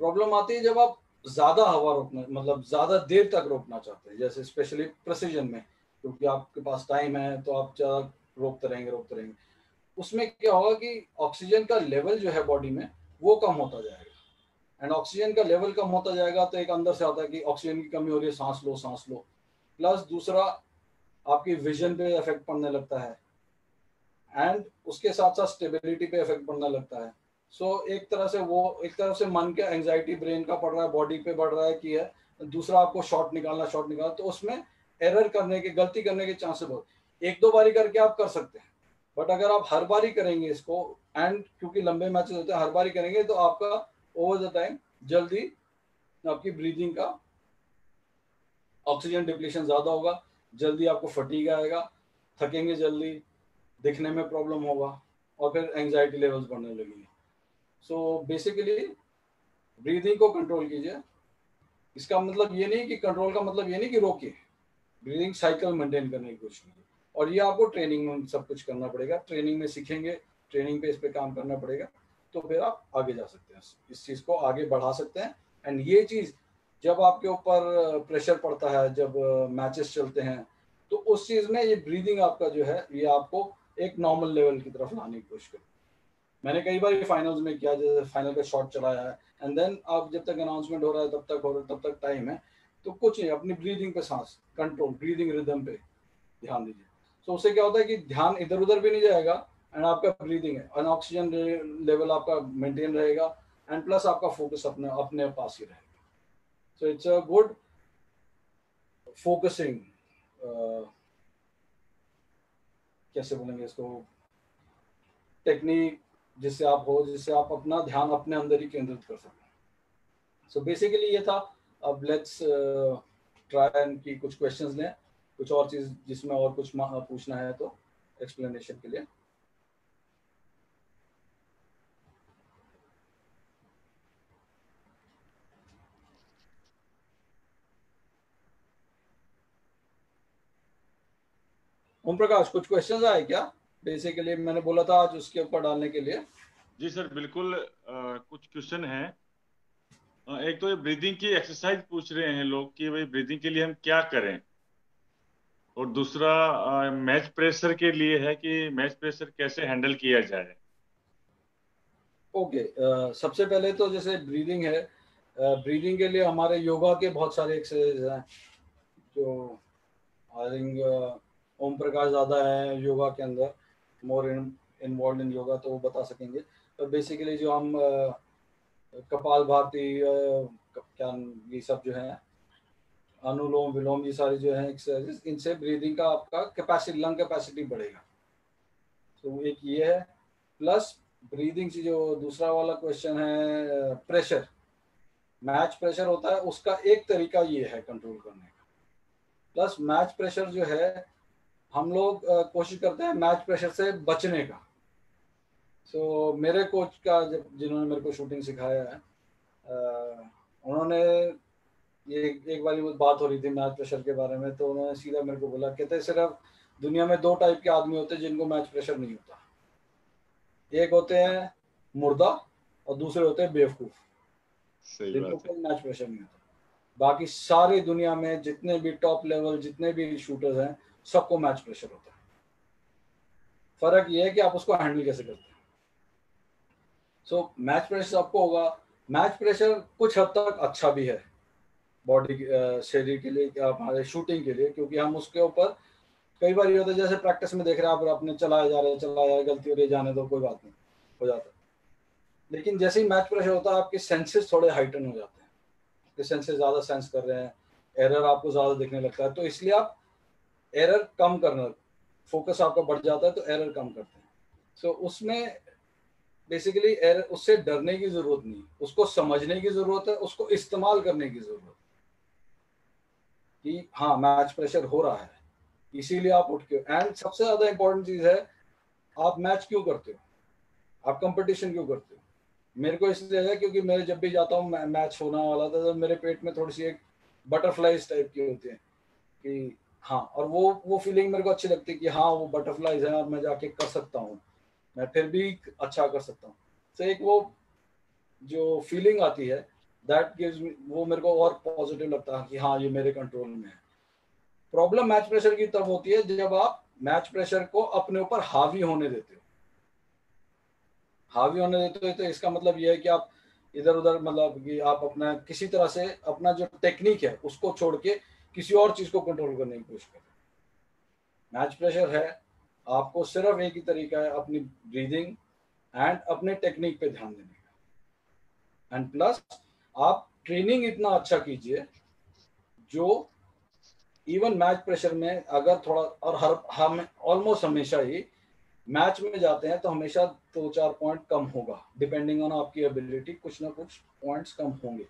प्रॉब्लम आती है जब आप ज़्यादा हवा रोकना, मतलब ज़्यादा देर तक रोकना चाहते हैं, जैसे स्पेशली प्रेसिजन में, क्योंकि आपके पास टाइम है तो आप ज़्यादा रोकते रहेंगे। उसमें क्या होगा कि ऑक्सीजन का लेवल जो है बॉडी में वो कम होता जाएगा, एंड ऑक्सीजन का लेवल कम होता जाएगा तो एक अंदर से आता है कि ऑक्सीजन की कमी हो रही है, सांस लो सांस लो। प्लस दूसरा आपकी विजन पे इफेक्ट पड़ने लगता है एंड उसके साथ साथ स्टेबिलिटी पे इफेक्ट पड़ने लगता है। सो एक तरह से वो, एक तरफ से मन का एंजाइटी ब्रेन का पड़ रहा है, बॉडी पे बढ़ रहा है कि है, दूसरा आपको शॉट निकालना तो उसमें एरर करने के, गलती करने के चांसेस बहुत। 1-2 बारी करके आप कर सकते हैं, बट अगर आप हर बारी करेंगे इसको, एंड क्योंकि लंबे मैचेस होते हैं, हर बारी करेंगे तो आपका ओवर द टाइम जल्दी आपकी ब्रीदिंग का ऑक्सीजन डिप्लीशन ज़्यादा होगा, जल्दी आपको फटीग आएगा, थकेंगे जल्दी, दिखने में प्रॉब्लम होगा और फिर एंजाइटी लेवल्स बढ़ने लगेंगे। सो बेसिकली ब्रीदिंग को कंट्रोल कीजिए। इसका मतलब ये नहीं कि कंट्रोल का मतलब ये नहीं कि रोकिए, ब्रीदिंग साइकिल मेंटेन करने की कोशिश कीजिए। और ये आपको ट्रेनिंग में सब कुछ करना पड़ेगा, ट्रेनिंग में सीखेंगे, ट्रेनिंग पे इस पे काम करना पड़ेगा, तो फिर आप आगे जा सकते हैं, इस चीज़ को आगे बढ़ा सकते हैं। एंड ये चीज़ जब आपके ऊपर प्रेशर पड़ता है, जब मैचेस चलते हैं, तो उस चीज़ में ये ब्रीदिंग आपका जो है ये आपको एक नॉर्मल लेवल की तरफ लाने की कोशिश करें। मैंने कई बार फाइनल्स में किया, जैसे फाइनल का शॉट चलाया है, एंड देन आप जब तक अनाउंसमेंट हो रहा है तब तक टाइम है, तो कुछ नहीं, अपनी ब्रीदिंग पे सांस कंट्रोल, ब्रीदिंग रिदम पे ध्यान दीजिए। तो उससे क्या होता है कि ध्यान इधर उधर भी नहीं जाएगा, एंड आपका ब्रीदिंग है और ऑक्सीजन लेवल आपका मेंटेन रहेगा, एंड प्लस आपका फोकस अपने अपने पास ही रहेगा। So it's a good focusing, कैसे बोलेंगे इसको, टेक्निक, जिससे आप अपना ध्यान अपने अंदर ही केंद्रित कर सकें। सो बेसिकली ये था। अब लेट्स ट्राई एंड की कुछ क्वेश्चंस लें, कुछ और चीज जिसमें और कुछ पूछना है तो एक्सप्लेनेशन के लिए। ओम प्रकाश, कुछ क्वेश्चंस आए क्या? बेसिकली मैंने बोला था आज उसके ऊपर डालने के लिए। जी सर बिल्कुल, कुछ क्वेश्चन है। एक तो ये ब्रीदिंग की एक्सरसाइज पूछ रहे हैं लोग कि भाई ब्रीदिंग के लिए हम क्या करें, और दूसरा मैच प्रेशर के लिए है कि मैच प्रेशर कैसे हैंडल किया जाए। ओके, सबसे पहले तो जैसे ब्रीदिंग है, ब्रीदिंग के लिए हमारे योगा के बहुत सारे एक्सरसाइज हैं जो आई थिंक ओम प्रकाश ज़्यादा है योगा के अंदर, मोर इन्वॉल्व इन योगा, तो वो बता सकेंगे। तो बेसिकली जो हम कपाल भाती, क्या ये सब जो है, अनुलोम विलोम, ये सारी जो है एक्सरसाइजेस, इनसे ब्रीदिंग का आपका कैपेसिटी, लंग कैपेसिटी बढ़ेगा। तो एक ये है। प्लस ब्रीदिंग से जो दूसरा वाला क्वेश्चन है, प्रेशर, मैच प्रेशर होता है, उसका एक तरीका ये है कंट्रोल करने का। प्लस मैच प्रेशर जो है, हम लोग कोशिश करते हैं मैच प्रेशर से बचने का। सो मेरे कोच का, जब जिन्होंने मेरे को शूटिंग सिखाया है, उन्होंने ये एक बार बात हो रही थी मैच प्रेशर के बारे में, तो उन्होंने सीधा मेरे को बोला, कहते सिर्फ दुनिया में दो टाइप के आदमी होते हैं जिनको मैच प्रेशर नहीं होता। एक होते हैं मुर्दा और दूसरे होते हैं बेवकूफ, सही जिनको बात है। कोई मैच प्रेशर नहीं होता। बाकी सारी दुनिया में जितने भी टॉप लेवल जितने भी शूटर्स हैं, सबको मैच प्रेशर होता है। फर्क ये है कि आप उसको हैंडल कैसे करते हैं। सो मैच प्रेशर आपको होगा। मैच प्रेशर कुछ हद तक अच्छा भी है बॉडी, शरीर के लिए, हमारे शूटिंग के लिए, क्योंकि हम उसके ऊपर कई बार ये होता है, जैसे प्रैक्टिस में देख रहे हैं आप, अपने चलाए जा रहे हैं, गलती हो रही, जाने दो, कोई बात नहीं, हो जाता है। लेकिन जैसे ही मैच प्रेशर होता है, आपके सेंसेस थोड़े हाइटन हो जाते हैं, आपके सेंसेस ज़्यादा सेंस कर रहे हैं, एरर आपको ज़्यादा दिखने लगता है, तो इसलिए आप एरर कम करना, फोकस आपका बढ़ जाता है तो एरर कम करते हैं। सो उसमें बेसिकली एरर, उससे डरने की जरूरत नहीं, उसको समझने की जरूरत है, उसको इस्तेमाल करने की जरूरत है कि हाँ मैच प्रेशर हो रहा है, इसीलिए आप उठ के, एंड सबसे ज्यादा इंपॉर्टेंट चीज है, आप मैच क्यों करते हो, आप कंपटीशन क्यों करते हो। मेरे को इसलिए है क्योंकि मेरे जब भी जाता हूँ, मैच होने वाला था, तो मेरे पेट में थोड़ी सी एक बटरफ्लाइज टाइप की होती है कि हाँ, और वो फीलिंग मेरे को अच्छी लगती है कि हाँ वो बटरफ्लाइज है और मैं जाके कर सकता हूँ, मैं फिर भी अच्छा कर सकता हूँ। तो एक वो जो फीलिंग आती है, दैट गिव्स मी, वो मेरे को और पॉजिटिव लगता है कि हाँ ये मेरे कंट्रोल में है। प्रॉब्लम मैच प्रेशर की तब होती है जब आप मैच प्रेशर को अपने ऊपर हावी होने देते हो। हावी होने देते हो तो इसका मतलब ये है कि आप इधर उधर, मतलब कि आप अपना किसी तरह से अपना जो टेक्निक है उसको छोड़ के किसी और चीज को कंट्रोल करने की कोशिश करें। मैच प्रेशर है, आपको सिर्फ एक ही तरीका है, अपनी ब्रीदिंग एंड अपने टेक्निक पे ध्यान देने का। एंड प्लस आप ट्रेनिंग इतना अच्छा कीजिए जो इवन मैच प्रेशर में अगर थोड़ा, और हर हम ऑलमोस्ट हमेशा ही मैच में जाते हैं तो हमेशा 2-4 पॉइंट कम होगा, डिपेंडिंग ऑन आपकी एबिलिटी, कुछ ना कुछ पॉइंट्स कम होंगे।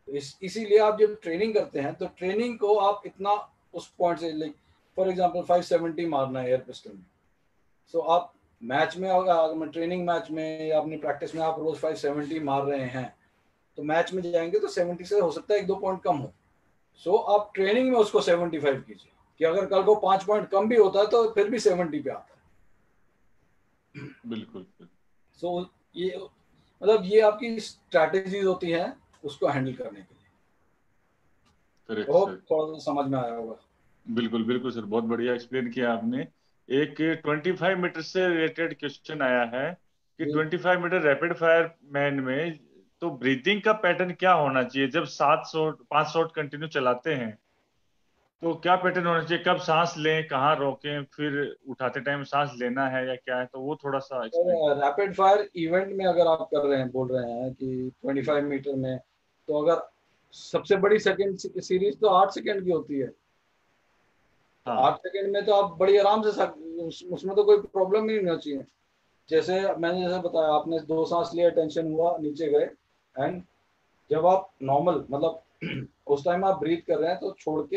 इसीलिए आप जब ट्रेनिंग करते हैं तो ट्रेनिंग को आप इतना उस पॉइंट से, लाइक फॉर एग्जांपल 570 मारना है एयर पिस्टल में, सो आप मैच में, अगर ट्रेनिंग मैच में या अपनी प्रैक्टिस में आप रोज 570 मार रहे हैं, तो मैच में जाएंगे तो 70 से हो सकता है 1-2 पॉइंट कम हो। सो आप ट्रेनिंग में उसको 75 कीजिए कि अगर कल को 5 पॉइंट कम भी होता है तो फिर भी 70 पे आता है। बिल्कुल। सो ये मतलब ये आपकी स्ट्रैटेजीज होती हैं उसको हैंडल करने के लिए। Correct hope sir. थोड़ा सा समझ में आया होगा। बिल्कुल बिल्कुल सर, बहुत बढ़िया एक्सप्लेन किया आपने। एक 25 मीटर से रिलेटेड क्वेश्चन आया है कि जी 25 मीटर रैपिड फायर मैन में तो ब्रीथिंग का पैटर्न क्या होना चाहिए? जब 7 शॉट 5 शॉट कंटिन्यू चलाते हैं तो क्या पैटर्न होना चाहिए? कब सांस लें, कहाँ रोकें, फिर उठाते टाइम सांस लेना है या क्या है? तो वो थोड़ा सा एक्सप्लेन। रैपिड फायर इवेंट में अगर आप कर रहे हैं, बोल रहे हैं कि 25 मीटर में, तो अगर सबसे बड़ी सेकंड सीरीज तो 8 सेकंड की होती है, तो हाँ 8 सेकंड में तो आप बड़ी आराम से उसमें तो कोई प्रॉब्लम ही नहीं होना चाहिए। जैसे मैंने जैसे बताया, आपने 2 सांस लिया, टेंशन हुआ, नीचे गए, एंड जब आप नॉर्मल मतलब उस टाइम आप ब्रीथ कर रहे हैं तो छोड़ के,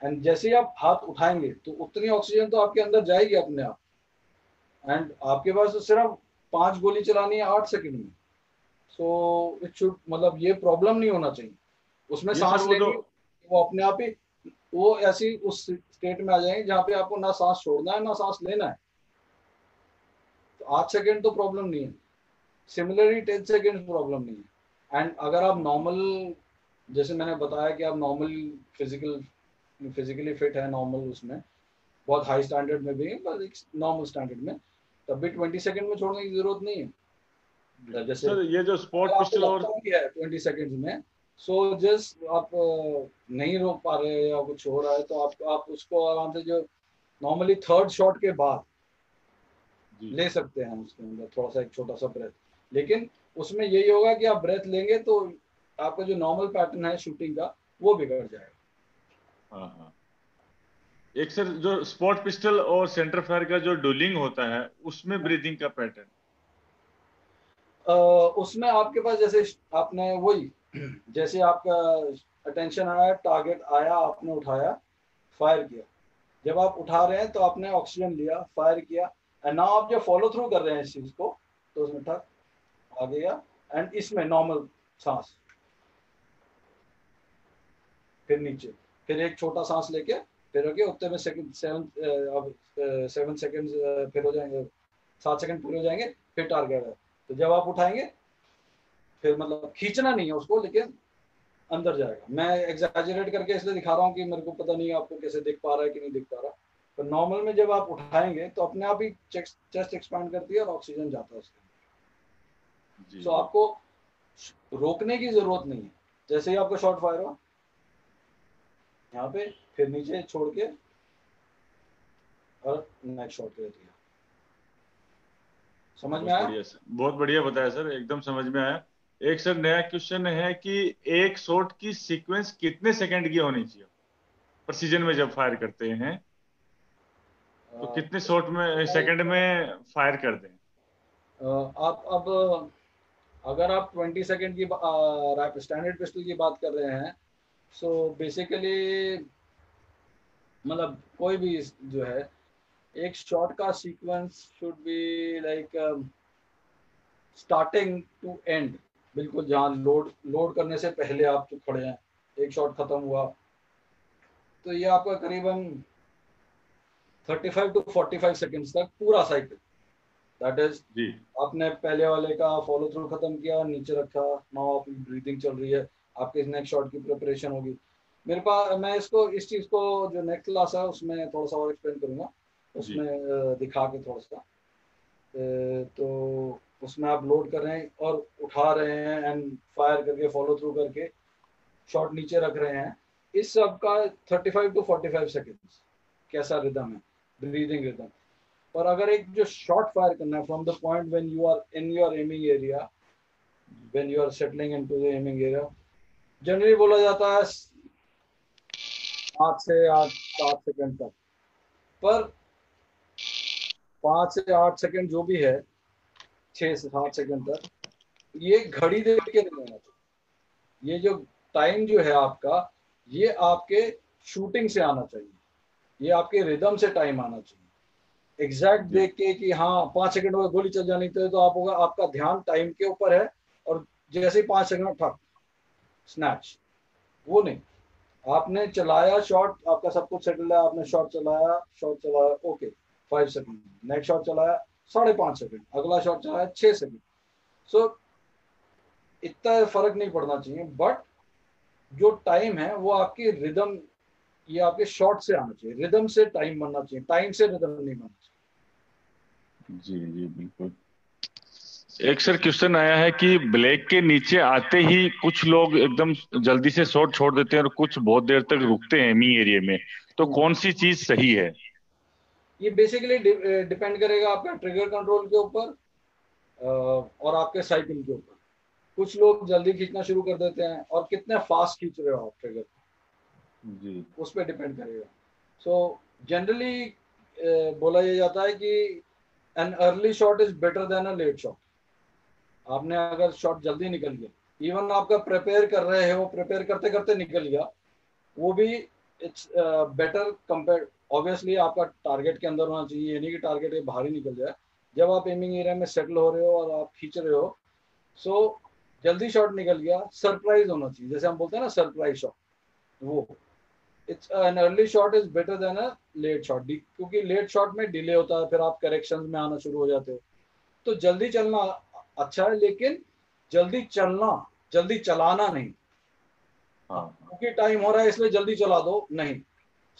एंड जैसे ही आप हाथ उठाएंगे तो उतनी ऑक्सीजन तो आपके अंदर जाएगी अपने आप, एंड आपके पास तो सिर्फ 5 गोली चलानी है 8 सेकंड में। सो इट शुड, मतलब ये प्रॉब्लम नहीं होना चाहिए। उसमें ये सर सांस वो जो लेनी, वो अपने आप ही वो ऐसी उस स्टेट में आ जाएंगे जहाँ पे आपको ना सांस छोड़ना है ना सांस लेना है, तो 8 सेकंड तो प्रॉब्लम नहीं है। सिमिलरली 10 सेकंड प्रॉब्लम नहीं है। एंड अगर आप नॉर्मल, जैसे मैंने बताया कि आप नॉर्मल फिजिकली फिट है, नॉर्मल उसमें बहुत हाई स्टैंडर्ड में भी है, पर एक नॉर्मल स्टैंडर्ड में, तब भी 20 सेकंड में छोड़ने की जरूरत नहीं है। जैसे सर ये जो अगर स्पॉट आपको पिस्टल और लगता भी है 20 सेकंड में, सो जस्ट आप नहीं रोक पा रहे या कुछ हो रहा है, तो आप उसको आराम से, जो नॉर्मली थर्ड शॉट के बाद जी ले सकते हैं, उसके अंदर थोड़ा सा एक छोटा सा ब्रेथ, लेकिन उसमें यही होगा कि आप ब्रेथ लेंगे तो आपका जो नॉर्मल पैटर्न है शूटिंग का वो बिगड़ जाएगा। हाँ हाँ। एक सर जो स्पॉट पिस्टल और सेंटर फायर का जो डुलिंग होता है उसमें ब्रीदिंग का पैटर्न। उसमें आपके पास जैसे आपने वही जैसे आपका अटेंशन आया, टारगेट आया, आपने उठाया, फायर किया, जब आप उठा रहे हैं तो आपने ऑक्सीजन लिया, फायर किया, एंड नाउ आप जब फॉलो थ्रू कर रहे हैं इस चीज को, तो उसमें ठक आ गया, एंड इसमें नॉर्मल सांस, फिर नीचे, फिर एक छोटा सांस लेके, फिर हो गया उतने में सेकंड 7 सेकंड फिर हो जाएंगे, 7 सेकंड पूरे हो जाएंगे, फिर टारगेट है, तो जब आप उठाएंगे फिर मतलब खींचना नहीं है उसको, लेकिन अंदर जाएगा। मैं एग्जैजरेट करके इसलिए दिखा रहा हूँ कि मेरे को पता नहीं आपको कैसे दिख पा रहा है कि नहीं दिख पा रहा, पर नॉर्मल में जब आप उठाएंगे तो अपने आप ही चेस्ट एक्सपैंड करती है और ऑक्सीजन जाता है उसके अंदर। जी सो जी। आपको रोकने की जरूरत नहीं है। जैसे ही आपका शॉट फायर हुआ यहाँ पे, फिर नीचे छोड़ के और नेक्स्ट शॉट कर दिया। समझ में बहुत आया? बढ़िया सर, बहुत बढ़िया बताया सर, एकदम समझ में आया। एक सर नया क्वेश्चन है कि एक शॉट की सीक्वेंस कितने सेकंड की होनी चाहिए प्रिसीजन में जब फायर करते हैं? तो कितने शॉट में सेकंड में फायर कर दें? आप अब अगर आप 20 सेकंड की स्टैंडर्ड पिस्टल की बात कर रहे हैं, सो बेसिकली मतलब कोई भी जो है, एक शॉट का sequence should be like starting to end, बिल्कुल जहाँ लोड लोड करने से पहले आप जो खड़े हैं, एक शॉट खत्म हुआ, तो ये आपका करीबन 35 to 45 सेकेंड्स तक पूरा साइकिल, दैट इज, जी आपने पहले वाले का फॉलो थ्रू खत्म किया, नीचे रखा, नाउ आपकी ब्रीथिंग चल रही है, आपके नेक्स्ट शॉट की प्रिपरेशन होगी। मेरे पास, मैं इसको इस चीज़ को जो नेक्स्ट क्लास है उसमें थोड़ा सा और एक्सप्लेन करूंगा, जी। उसमें दिखा के थोड़ा सा, तो उसमें आप लोड कर रहे हैं और उठा रहे हैं एंड फायर करके फॉलो थ्रू करके शॉट नीचे रख रहे हैं, इस सब का 35 to 45 सेकेंड्स कैसा रिदम है, ब्रीदिंग रिदम। और अगर एक जो शॉट फायर करना है from the point when you are in your aiming area, when you are settling into the aiming area, generally बोला जाता है 7 से 8 7 सेकंड तक, पर 5 से 8 सेकंड जो भी है, 6 से 7 सेकंड तक, ये घड़ी देख के नहीं होना चाहिए। ये जो टाइम जो है आपका, ये आपके शूटिंग से आना चाहिए, ये आपके रिदम से टाइम आना चाहिए। एग्जैक्ट जी देख के कि हाँ 5 सेकंड में गोली चल जानी चाहिए, तो आप होगा, आपका ध्यान टाइम के ऊपर है, और जैसे ही 5 सेकंड में ठक स्नैच, वो नहीं। आपने चलाया शॉट, आपका सब कुछ सेटल है, आपने शॉट चलाया, ओके 5 सेकंड, नेक्स्ट शॉट चलाया 5.5 सेकंड, अगला शॉट चलाया 6 सेकंड। सो इतना फर्क नहीं पड़ना चाहिए, बट जो टाइम है वो आपकी रिदम, ये आपके शॉट से आना चाहिए, रिदम से टाइम बनना चाहिए, टाइम से रिदम नहीं बनना चाहिए। जी जी बिल्कुल। एक सर क्वेश्चन आया है कि ब्लैक के नीचे आते ही कुछ लोग एकदम जल्दी से शॉट छोड़ देते हैं और कुछ बहुत देर तक रुकते हैं मी एरिया में, तो कौन सी चीज सही है? ये बेसिकली डिपेंड करेगा आपका ट्रिगर कंट्रोल के ऊपर, और आपके साइकिल के ऊपर। कुछ लोग जल्दी खींचना शुरू कर देते हैं, और कितने फास्ट खींच रहे हो आप ट्रिगर, जी उस पर डिपेंड करेगा। सो जनरली बोला यह जाता है कि an early shot is better than a late shot. आपने अगर शॉट जल्दी निकल गया, इवन आपका प्रिपेयर कर रहे हो, प्रिपेयर करते करते निकल गया, वो भी इट्स बेटर कंपेयर। ऑब्वियसली आपका टारगेट के अंदर होना चाहिए, ये नहीं कि टारगेट के बाहर ही निकल जाए। जब आप एमिंग एरिया में सेटल हो रहे हो और आप खींच रहे हो, सो जल्दी शॉट निकल गया, सरप्राइज होना चाहिए, जैसे हम बोलते हैं ना सरप्राइज शॉट, वो it's an early shot is better than a late shot, क्योंकि लेट शॉट में डिले होता है, फिर आप करेक्शन में आना शुरू हो जाते हो। तो जल्दी चलना अच्छा है, लेकिन जल्दी चलना, जल्दी चलाना नहीं। हाँ हाँ। क्योंकि टाइम हो रहा है इसलिए जल्दी चला दो, नहीं।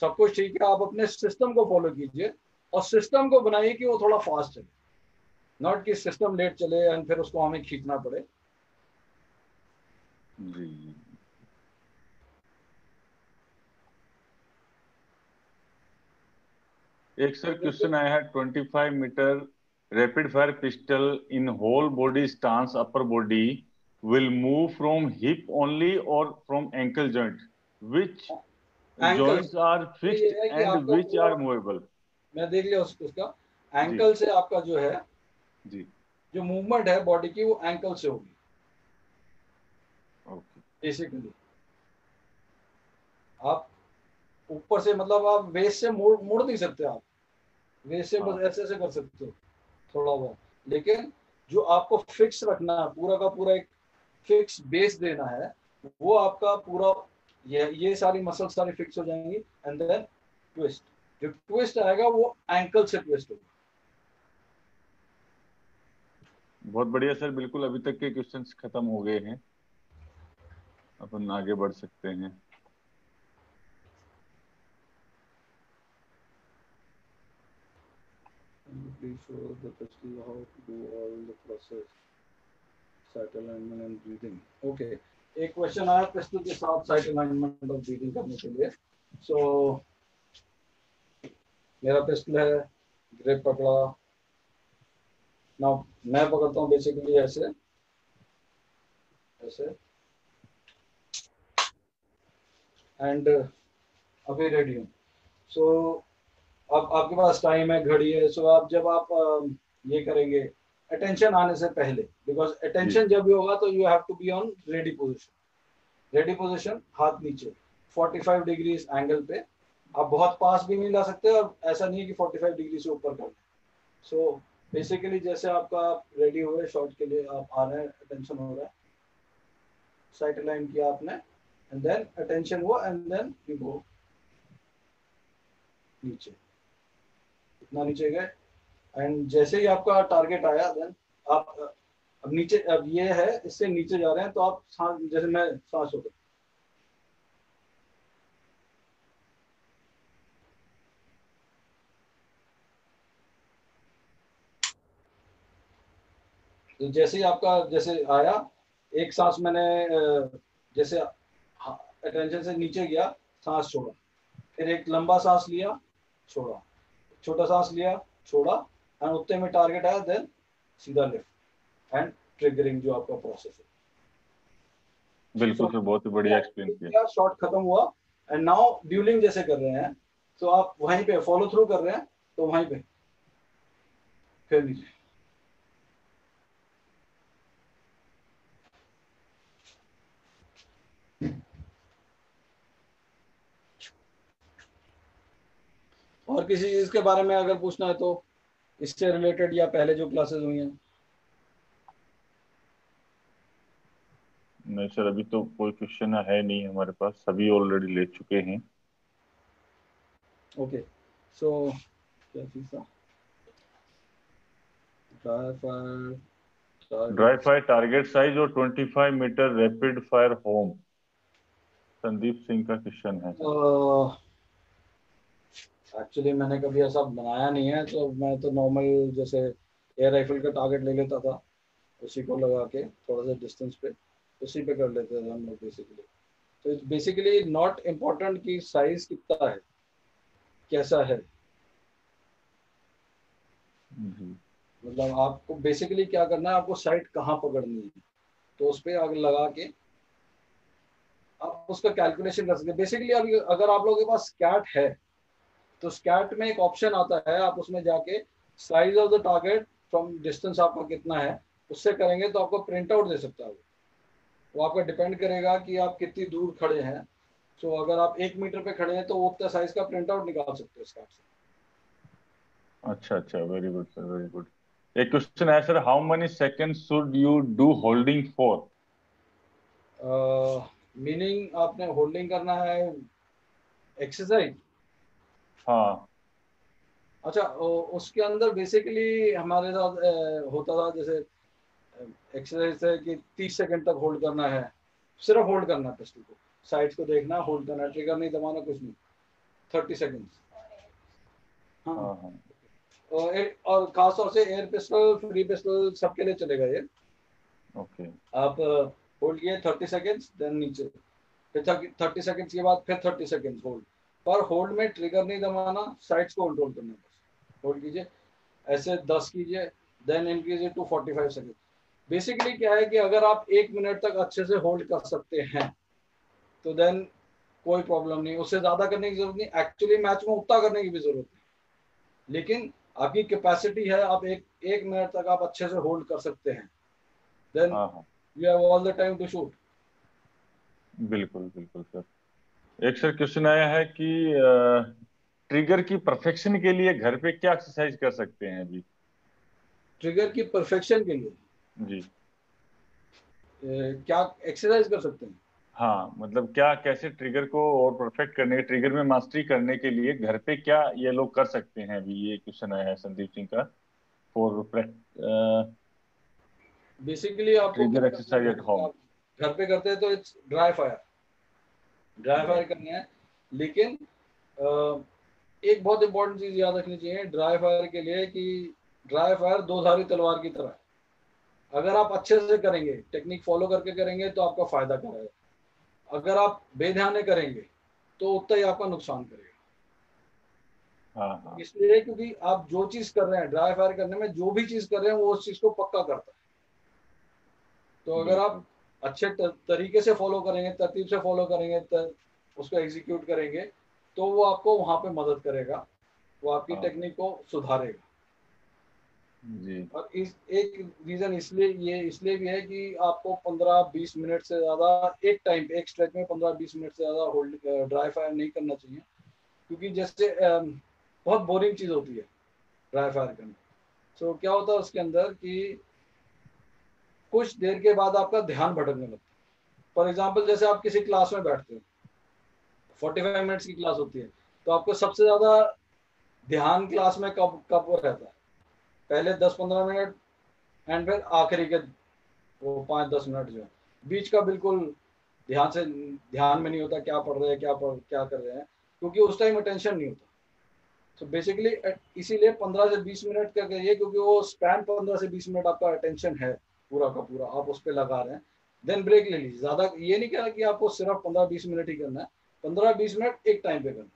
सब कुछ ठीक है, आप अपने सिस्टम को फॉलो कीजिए, और सिस्टम को बनाइए कि वो थोड़ा फास्ट चले, नॉट कि सिस्टम लेट चले एंड फिर उसको हमें खींचना पड़े। जी जी। एक सर क्वेश्चन आया है, 25 metre rapid fire pistol in whole body stance upper body will move from hip only और from ankle joint, which ankle, joints are ये fixed है कि and आपका which पूरा, are movable? मैं देख लिया उसका जी एंकल से आपका जो है, जी। जो मूवमेंट है बॉडी की, वो एंकल से होगी ओके। बेसिकली। आप ऊपर से, मतलब आप वेस्ट से मुड़ मुड़ नहीं सकते, आप वेस्ट से बस हाँ ऐसे ऐसे कर सकते हो थोड़ा बहुत, लेकिन जो आपको फिक्स रखना है, पूरा का पूरा एक फिक्स बेस देना है, वो आपका पूरा, ये सारी मसल सारी फिक्स हो जाएंगी, एंड देन ट्विस्ट, जो ट्विस्ट आएगा वो एंकल से ट्विस्ट होगा। बहुत बढ़िया सर, बिल्कुल अभी तक के क्वेश्चंस खत्म हो गए हैं, अपन आगे बढ़ सकते हैं। Please show the pistol how to do all the process, site alignment and breathing. Okay, एक क्वेश्चन आया पिस्टल के साथ साइट अलाइनमेंट और ब्रीदिंग करने के लिए। सो मेरा पिस्टल है, ग्रिप पकड़ा ना, मैं पकड़ता हूँ बेसिकली ऐसे ऐसे, एंड अभी रेडी हूँ। सो अब आपके पास टाइम है, घड़ी है, सो आप जब आप ये करेंगे अटेंशन आने से पहले, बिकॉज जी अटेंशन जब भी होगा तो you have to be on ready position. Ready position, हाथ नीचे 45 डिग्री एंगल पे। आप बहुत पास भी नहीं ला सकते, और ऐसा नहीं है कि 45 डिग्री से ऊपर कर। सो बेसिकली जैसे आपका रेडी हुए शॉट के लिए, आप आ रहे हैं, अटेंशन हो रहा है, साइट लाइन किया आपने, एंड देन अटेंशन हुआ, एंड देन यू गो नीचे, इतना नीचे गए, एंड जैसे ही आपका टारगेट आया, देन आप अब नीचे, अब ये है इससे नीचे जा रहे हैं, तो आप सांस, जैसे मैं सांस होता, तो जैसे ही आपका जैसे आया, एक सांस मैंने जैसे अटेंशन से नीचे गया, सांस छोड़ा, फिर एक लंबा सांस लिया, छोड़ा, छोटा सांस लिया, छोड़ा, एंड उतने में टारगेट आया, देन सीधा लिफ्ट एंड ट्रिगरिंग जो आपका प्रोसेस है। बिल्कुल सो सर, बहुत ही बढ़िया एक्सप्लेन किया। किया, शॉट खत्म हुआ, एंड नाउ ड्यूलिंग जैसे कर रहे हैं, तो आप वहीं पे फॉलो थ्रू कर रहे हैं, तो वहीं पे फिर नीचे। किसी चीज के बारे में अगर पूछना है तो इससे रिलेटेड या पहले जो क्लासेस हुई हैं। नहीं सर, अभी तो कोई क्वेश्चन है नहीं हमारे पास, सभी ऑलरेडी ले चुके हैं। ओके, सो क्या चीज था? Dry fire dry target. Fire target size और 25 metre rapid fire home, Sandeep Singh का क्वेश्चन है। एक्चुअली मैंने कभी ऐसा बनाया नहीं है, तो मैं तो नॉर्मल जैसे एयर राइफल का टारगेट ले लेता था, उसी को लगा के थोड़ा सा डिस्टेंस पे उसी पे कर लेते थे हम लोग बेसिकली। तो इट्स बेसिकली नॉट इम्पोर्टेंट कि साइज कितना है, कैसा है। जी। मतलब आपको बेसिकली क्या करना है, आपको साइट कहाँ पकड़नी है, तो उस पर आग लगा के आप उसका कैलकुलेशन कर सकते हैं। बेसिकली अभी अगर आप लोगों के पास स्कैट है, तो स्कैट में एक ऑप्शन आता है, आप उसमें जाके size of the target from distance आपका कितना है उससे करेंगे तो आपको प्रिंट आउट दे सकता है वो आपका डिपेंड करेगा कि आप कितनी दूर खड़े हैं। तो अगर आप 1 मीटर पे खड़े हैं तो वो उतना साइज का प्रिंट आउट निकाल सकते हो स्कैट से। अच्छा अच्छा, very good sir, very good. एक क्वेश्चन है sir, how many second should you do holding for? Meaning आपने होल्डिंग करना है एक्सरसाइज। हाँ। अच्छा, उसके अंदर बेसिकली हमारे साथ होता था जैसे एक्सरसाइज है कि 30 सेकंड तक होल्ड करना है, सिर्फ होल्ड करना है पिस्टल को, साइड्स को देखना, होल्ड करना, ट्रिगर नहीं दबाना, कुछ नहीं। 30 सेकंड। हाँ। हाँ हाँ। और खास तौर से एयर पिस्टल, फ्री पिस्टल सबके लिए चलेगा ये। ओके। आप होल्ड किए 30 सेकेंड्स, देन नीचे, फिर 30 सेकेंड्स के बाद फिर 30 सेकेंड्स होल्ड। पर होल्ड में ट्रिगर नहीं दबाना, साइड्स को कंट्रोल करना, बस होल्ड कीजिए, ऐसे 10 कीजिए, then increase to 45 second. Basically क्या है कि अगर आप 1 मिनट तक अच्छे से होल्ड कर सकते हैं तो देन कोई प्रॉब्लम नहीं, उससे ज्यादा करने की जरूरत नहीं, एक्चुअली मैच में उतना करने की भी जरूरत नहीं, लेकिन आपकी कैपेसिटी है, आप एक 1 मिनट तक आप अच्छे से होल्ड कर सकते हैं, देन हाँ हाँ, you have all the time to shoot. बिल्कुल बिल्कुल सर। एक सर क्वेश्चन आया है कि ट्रिगर की परफेक्शन के लिए घर पे क्या एक्सरसाइज कर सकते हैं अभी? ट्रिगर की परफेक्शन के लिए जी। क्या एक्सरसाइज कर सकते हैं? हाँ, मतलब क्या, कैसे ट्रिगर को और परफेक्ट करने के, ट्रिगर में मास्टरी करने के लिए घर पे क्या ये लोग कर सकते हैं अभी? ये क्वेश्चन आया है संदीप सिंह का, फॉर बेसिकली आपको क्या ट्रिगर करना है, एक्सरसाइज एट जैसे होम। आप घर पे करते हैं तो it's dry fire, dry fire dry. करना है। लेकिन एक बहुत इंपॉर्टेंट चीज याद रखनी चाहिए ड्राई फायर के लिए कि ड्राई फायर दो धारी तलवार की तरह है। अगर आप अच्छे से करेंगे, टेक्निक फॉलो करके करेंगे तो आपका फायदा करेगा, अगर आप बेध्याने करेंगे तो उतना ही आपका नुकसान करेगा। हाँ हाँ। इसलिए क्योंकि आप जो चीज कर रहे हैं ड्राई फायर करने में, जो भी चीज कर रहे हैं वो उस चीज को पक्का करता है। तो अगर आप बिल्कुल। अच्छे तरीके से फॉलो करेंगे, तरतीब से फॉलो करेंगे, उसको एग्जीक्यूट करेंगे, तो वो आपको वहां पे मदद करेगा, वो आपकी हाँ टेक्निक को सुधारेगा। जी। और इस एक रीजन इसलिए भी है कि आपको 15-20 मिनट से ज्यादा एक टाइम पे, एक स्ट्रेच में 15-20 मिनट से ज्यादा होल्ड ड्राई फायर नहीं करना चाहिए, क्योंकि जैसे बहुत बोरिंग चीज होती है ड्राई फायर करना। तो क्या होता है उसके अंदर कि कुछ देर के बाद आपका ध्यान भटकने लगता है। फॉर एग्जाम्पल जैसे आप किसी क्लास में बैठते हो, 45 मिनट्स की क्लास होती है, तो आपको सबसे ज्यादा ध्यान क्लास में कब कब वो रहता है? पहले 10-15 मिनट, एंड फिर आखिरी के वो 5-10 मिनट जो है, बीच का बिल्कुल ध्यान में नहीं होता क्या पढ़ रहे हैं, क्या कर रहे हैं, क्योंकि उस टाइम अटेंशन नहीं होता। तो बेसिकली इसीलिए 15 से 20 मिनट का करिए, क्योंकि वो स्पैन 15 से 20 मिनट आपका अटेंशन है पूरा का पूरा, आप उस पर लगा रहे हैं। देन ब्रेक ले लीजिए, ज्यादा ये नहीं कहना कि आपको सिर्फ 15-20 मिनट ही करना है, 15-20 मिनट एक टाइम पे करना,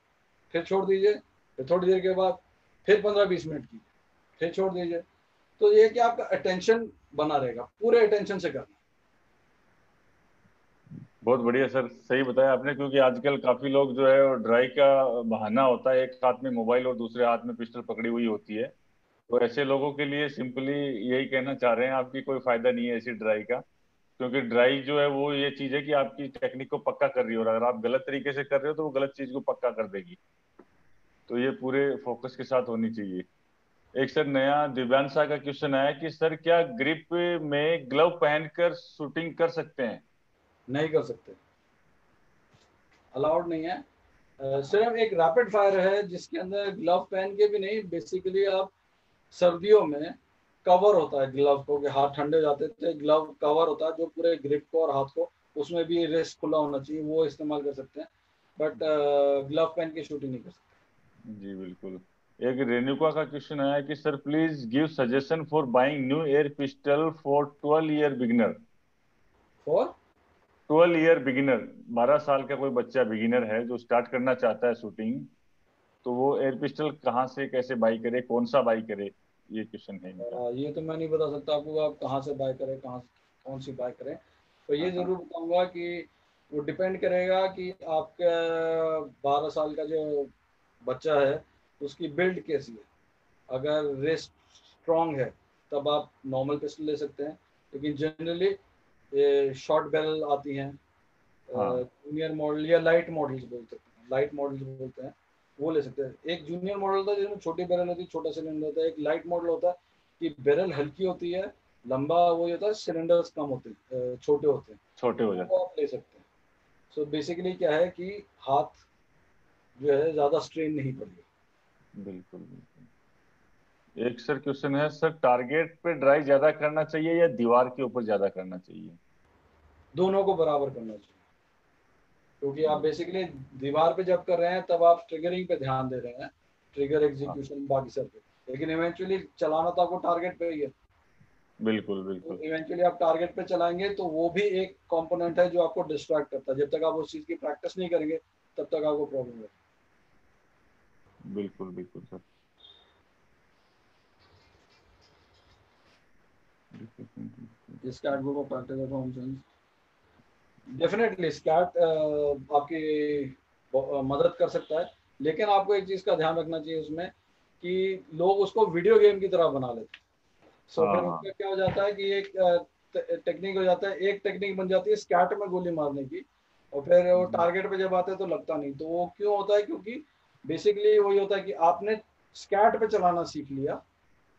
फिर छोड़ दीजिए, फिर थोड़ी देर के बाद फिर 15-20 मिनट कीजिए, फिर छोड़ दीजिए। तो ये कि आपका अटेंशन बना रहेगा, पूरे अटेंशन से करना। बहुत बढ़िया सर, सही बताया आपने, क्योंकि आजकल काफी लोग जो है वो ड्राई का बहाना होता है, एक हाथ में मोबाइल और दूसरे हाथ में पिस्टल पकड़ी हुई होती है। तो ऐसे लोगों के लिए सिंपली यही कहना चाह रहे हैं आपकी, कोई फायदा नहीं है ऐसी ड्राई का। क्योंकि ड्राई जो है वो ये चीज है कि आपकी टेक्निक को पक्का कर रही है, और अगर आप गलत तरीके से कर रहे हो तो वो गलत चीज को पक्का कर देगी। तो ये पूरे फोकस के साथ होनी चाहिए। एक सर नया दिव्यांशा का क्वेश्चन आया कि सर क्या ग्रिप में ग्लव पहनकर शूटिंग कर सकते हैं? नहीं कर सकते, अलाउड नहीं है। सिर्फ एक रैपिड फायर है जिसके अंदर ग्लव पहन के भी नहीं, बेसिकली आप सर्दियों में कवर होता है ग्लव को, कि हाथ ठंडे हो जाते थे, ग्लव कवर होता है जो पूरे ग्रिप को और हाथ को, उसमें भी रिस्ट खुला होना चाहिए, वो इस्तेमाल कर सकते हैं। बट ग्लव पहन के शूटिंग नहीं कर सकते। जी बिल्कुल। एक रेणुका का क्वेश्चन आया कि sir please give suggestion for buying new air pistol for 12 year beginner. और 12 ईयर बिगिनर, 12 साल का कोई बच्चा बिगिनर है जो स्टार्ट करना चाहता है शूटिंग, तो वो एयर पिस्टल कहाँ से कैसे बाई करे, कौन सा बाई करे, ये क्वेश्चन है इनका। ये तो मैं नहीं बता सकता आपको आप कहाँ से बाय करें, कहाँ कौन सी बाय करें। तो ये हाँ हाँ। जरूर बताऊंगा कि वो डिपेंड करेगा कि आपका 12 साल का जो बच्चा है उसकी बिल्ड कैसी है। अगर रिस्ट स्ट्रॉन्ग है तब आप नॉर्मल पिस्टल ले सकते हैं, लेकिन जनरली ये शॉर्ट बैरल आती हैं, हाँ जूनियर मॉडल या लाइट मॉडल्स बोलते हैं, लाइट मॉडल्स बोलते हैं, वो ले सकते हैं। एक जूनियर मॉडल होता है जिसमें छोटी बैरल होती है, छोटा सिलेंडर होता है। एक लाइट मॉडल होता है कि बैरल हल्की होती है, लंबा वो होता है, सिलेंडर्स कम होते हैं, छोटे होते हैं, छोटे हो तो जाते वो आप ले सकते हैं। सो बेसिकली क्या है कि हाथ जो है ज़्यादा स्ट्रेन नहीं पड़ेगा। हैं। बिल्कुल बिल्कुल। एक सर क्वेश्चन है सर, टारगेट पे ड्राइव ज्यादा करना चाहिए या दीवार के ऊपर ज्यादा करना चाहिए? दोनों को बराबर करना चाहिए, क्योंकि आप बेसिकली दीवार पे जब कर रहे हैं तब आप ट्रिगरिंग पे ध्यान दे रहे हैं, ट्रिगर हाँ एग्जीक्यूशन बाकी सब पे, लेकिन इवेंचुअली चलाना तो आपको टारगेट पे ही है। बिल्कुल तो बिल्कुल। इवेंचुअली आप टारगेट पे चलाएंगे तो वो भी एक कंपोनेंट है जो आपको डिस्ट्रैक्ट करता है। जब तक आप उस चीज़ की प्रैक्टिस नहीं करेंगे तब तक आपको प्रॉब्लम है। बिल्कुल बिल्कुल sir. SCATT group of practice formations, definitely SCATT आपकी मदद कर सकता है, लेकिन आपको एक चीज़ का ध्यान रखना चाहिए उसमें कि लोग उसको वीडियो गेम की तरह बना लेते हैं। सो हाँ फिर हाँ। उसका क्या हो जाता है कि एक टेक्निक हो जाता है, एक टेक्निक बन जाती है स्कैट में गोली मारने की, और फिर वो टारगेट पे जब आते हैं तो लगता नहीं। तो वो क्यों होता है? क्योंकि बेसिकली वही होता है कि आपने स्कैट पे चलाना सीख लिया,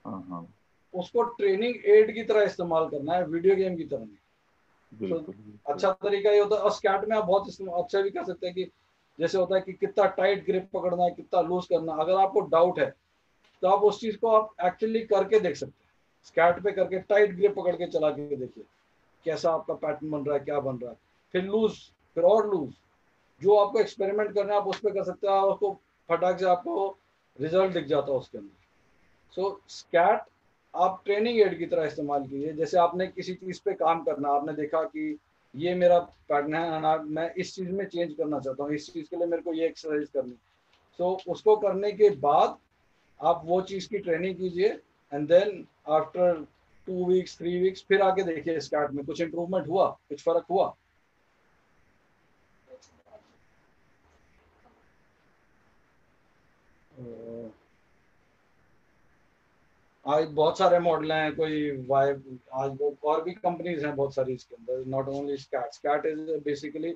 हाँ हाँ। उसको ट्रेनिंग एड की तरह इस्तेमाल करना है, वीडियो गेम की तरह नहीं। तो बिल्कुल बिल्कुल। अच्छा तरीका ये होता है, और स्कैट में आप बहुत अच्छा भी कर सकते हैं कि जैसे होता है कि कितना टाइट ग्रिप पकड़ना है, कितना लूज करना। अगर आपको डाउट है तो आप उस चीज को आप एक्चुअली करके देख सकते हैं, स्कैट पे करके टाइट ग्रिप पकड़ के चला के देखिए कैसा आपका पैटर्न बन रहा है, क्या बन रहा है। फिर लूज, फिर और लूज, जो आपको एक्सपेरिमेंट करना है आप उस पर कर सकते हैं, उसको फटाक से आपको रिजल्ट दिख जाता है उसके अंदर। सो स्कैट आप ट्रेनिंग एड की तरह इस्तेमाल कीजिए। जैसे आपने किसी चीज पे काम करना, आपने देखा कि ये मेरा पैटर्न है और मैं इस चीज में चेंज करना चाहता हूँ, इस चीज के लिए मेरे को ये एक्सरसाइज करनी। सो उसको करने के बाद आप वो चीज की ट्रेनिंग कीजिए, and then after 2 weeks 3 weeks फिर आके देखिए स्टार्ट में कुछ इंप्रूवमेंट हुआ, कुछ फर्क हुआ। आज बहुत सारे मॉडल हैं, कोई वाई, आज और भी कंपनीज हैं बहुत सारी इसके अंदर, नॉट ओनली स्कैट। स्कैट इज बेसिकली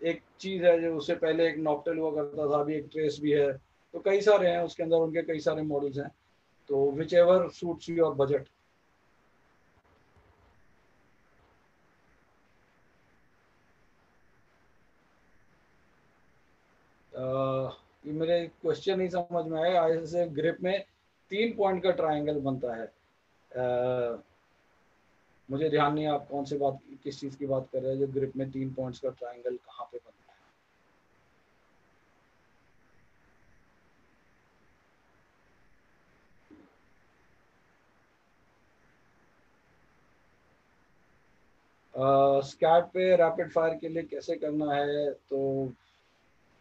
एक चीज है जो उससे पहले एक नॉकटेल हुआ करता था, अभी एक ट्रेस भी है। तो कई सारे हैं उसके अंदर, उनके कई सारे मॉडल्स हैं। तो which ever suits your budget. ये मेरे क्वेश्चन नहीं समझ में आया। जैसे ग्रिप में 3 पॉइंट का ट्रायंगल बनता है, मुझे ध्यान नहीं है आप कौन सी बात, किस चीज की बात कर रहे हैं, जो ग्रिप में 3 पॉइंट्स का ट्रायंगल कहाँ पे बनता है। स्कैट पे रैपिड फायर के लिए कैसे करना है, तो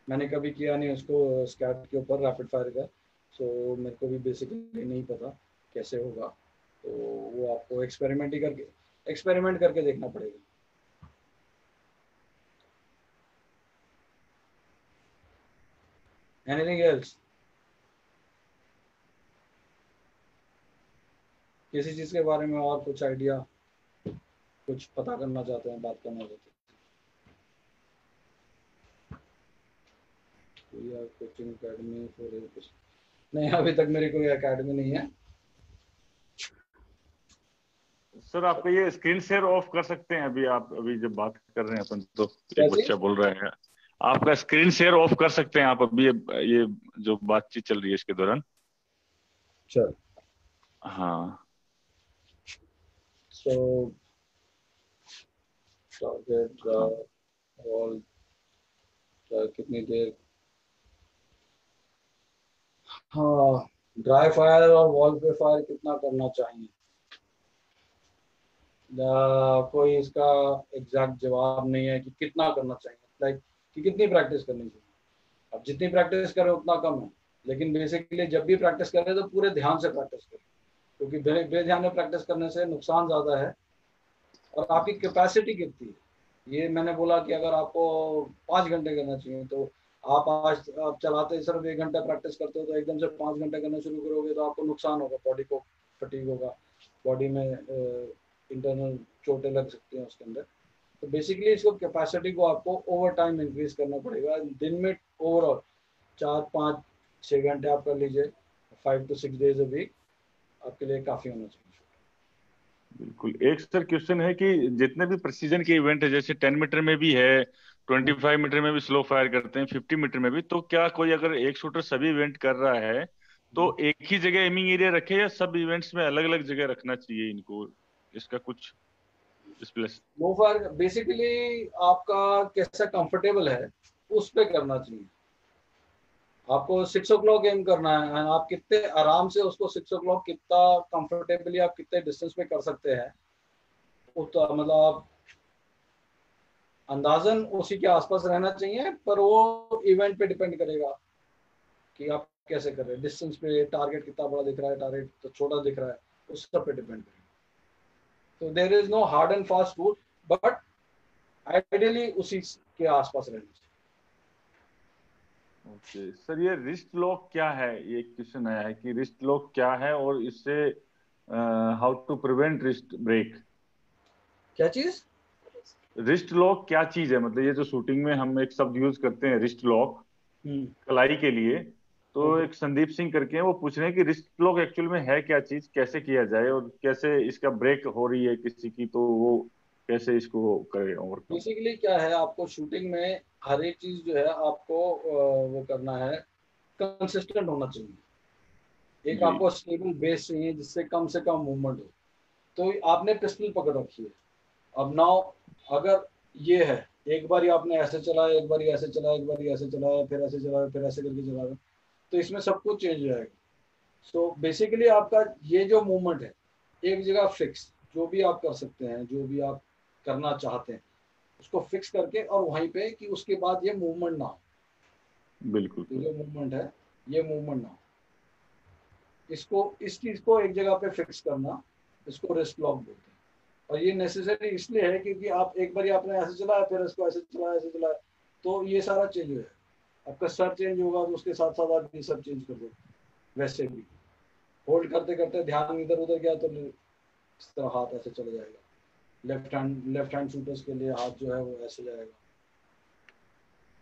मैंने कभी किया नहीं उसको स्कैट के ऊपर रैपिड फायर का। सो मेरे को भी बेसिकली नहीं पता कैसे होगा। तो वो आपको एक्सपेरिमेंट करके देखना पड़ेगा। Anything else? किसी चीज के बारे में और कुछ आइडिया, कुछ पता करना चाहते हैं, बात करना चाहते हैं? या कोचिंग अकेडमी फॉर एजुकेशन, नहीं अभी तक मेरी कोई एकेडमी नहीं है। सर आपका ये स्क्रीन शेयर ऑफ कर सकते हैं अभी, आप अभी जब बात कर रहे हैं अपन तो क्या एक चीज? बच्चा बोल रहा है, आपका स्क्रीन शेयर ऑफ कर सकते हैं आप अभी, ये जो बातचीत चल रही है इसके दौरान। चल। हाँ। सो टारगेट हाँ वॉल कितनी देर, हाँ ड्राई फायर और वॉल पे फायर कितना करना चाहिए, कोई इसका एग्जैक्ट जवाब नहीं है कि कितना करना चाहिए, लाइक कि कितनी प्रैक्टिस करनी चाहिए। अब जितनी प्रैक्टिस करें उतना कम है, लेकिन बेसिकली जब भी प्रैक्टिस करें तो पूरे ध्यान से प्रैक्टिस करें, क्योंकि बेध्यान में प्रैक्टिस करने से नुकसान ज़्यादा है। और आपकी कैपेसिटी कितनी है, ये मैंने बोला कि अगर आपको 5 घंटे करना चाहिए तो आप आज आप चलाते सिर्फ 1 घंटा प्रैक्टिस करते हो, तो एकदम से 5 घंटे करना शुरू करोगे तो आपको नुकसान होगा, बॉडी को फटीग होगा, बॉडी में इंटरनल चोटें लग सकती हैं उसके अंदर। तो बेसिकली इसको कैपेसिटी को आपको ओवर टाइम इंक्रीज करना पड़ेगा, दिन में ओवरऑल 4 5 6 घंटे आप कर लीजिए, 5 to 6 days a week आपके लिए काफ़ी होना चाहिए। बिल्कुल। एक सर क्वेश्चन है कि जितने भी प्रेसिजन के इवेंट है, जैसे 10 मीटर में भी है, 25 मीटर में भी स्लो फायर करते हैं, 50 मीटर में भी, तो क्या कोई अगर एक शूटर सभी इवेंट कर रहा है तो एक ही जगह एमिंग एरिया रखे या सब इवेंट्स में अलग अलग जगह रखना चाहिए इनको, इसका कुछ स्प्लेस? वो फर्क बेसिकली आपका कैसा कंफर्टेबल है उस पे करना चाहिए। आपको 6 o'clock एम करना है, आप कितने आराम से उसको 6 o'clock कितना कंफर्टेबली आप कितने डिस्टेंस पे कर सकते हैं, उतना मतलब आप अंदाजन उसी के आसपास रहना चाहिए, पर वो इवेंट पे डिपेंड करेगा कि आप कैसे कर रहे हैं, डिस्टेंस पे, टारगेट कितना बड़ा दिख रहा है, टारगेट तो छोटा दिख रहा है, उस सब पे डिपेंड करेगा। तो there is no hard and fast rule, but ideally उसी के आसपास रहना चाहिए। ओके सर, ये रिस्ट लॉक क्या है? ये क्वेश्चन आया है कि रिस्ट लॉक क्या है और इससे how to prevent wrist break. क्या चीज? रिस्ट लॉक क्या चीज है? मतलब ये जो शूटिंग में हम एक शब्द यूज करते हैं रिस्ट लॉक कलाई के लिए, तो ओके। एक संदीप सिंह करके हैं, वो पूछ रहे हैं कि रिस्ट लॉक एक्चुअल में है क्या चीज, कैसे किया जाए, और कैसे इसका ब्रेक हो रही है किसी की तो वो कैसे इसको करे ओवरकम। बेसिकली क्या है, आपको शूटिंग में हर एक चीज जो है आपको वो करना है, कंसिस्टेंट होना चाहिए। एक जी आपको स्टेबल बेस चाहिए जिससे कम से कम मूवमेंट हो। तो आपने पिस्टल पकड़ रखी है, अब नाउ अगर ये है, एक बार आपने ऐसे चलाया, एक बार ऐसे चलाया, एक बार ऐसे चलाया, फिर ऐसे चलाया, फिर ऐसे करके चलाया, तो इसमें सब कुछ चेंज हो जाएगा। सो बेसिकली आपका ये जो मूवमेंट है एक जगह फिक्स, जो भी आप कर सकते हैं, जो भी आप करना चाहते हैं उसको फिक्स करके, और वहीं पे कि उसके बाद ये मूवमेंट ना हो, बिल्कुल ये सर। जो मूवमेंट है ये मूवमेंट ना हो, इसको इस चीज को एक जगह पे फिक्स करना, इसको रिस्ट लॉक बोलते हैं। और ये नेसेसरी इसलिए है क्योंकि आप एक बार आपने ऐसे चलाया, फिर इसको ऐसे चलाया, ऐसे चलाया, तो ये सारा चेंज हो जाएगा, आपका सर चेंज होगा तो उसके साथ साथ आप ये सब चेंज कर दो। वैसे भी होल्ड करते करते ध्यान इधर उधर गया तो इस तरह हाथ ऐसे चला जाएगा, लेफ्ट हैंड शूटर्स के लिए हाथ जो है वो ऐसे जाएगा।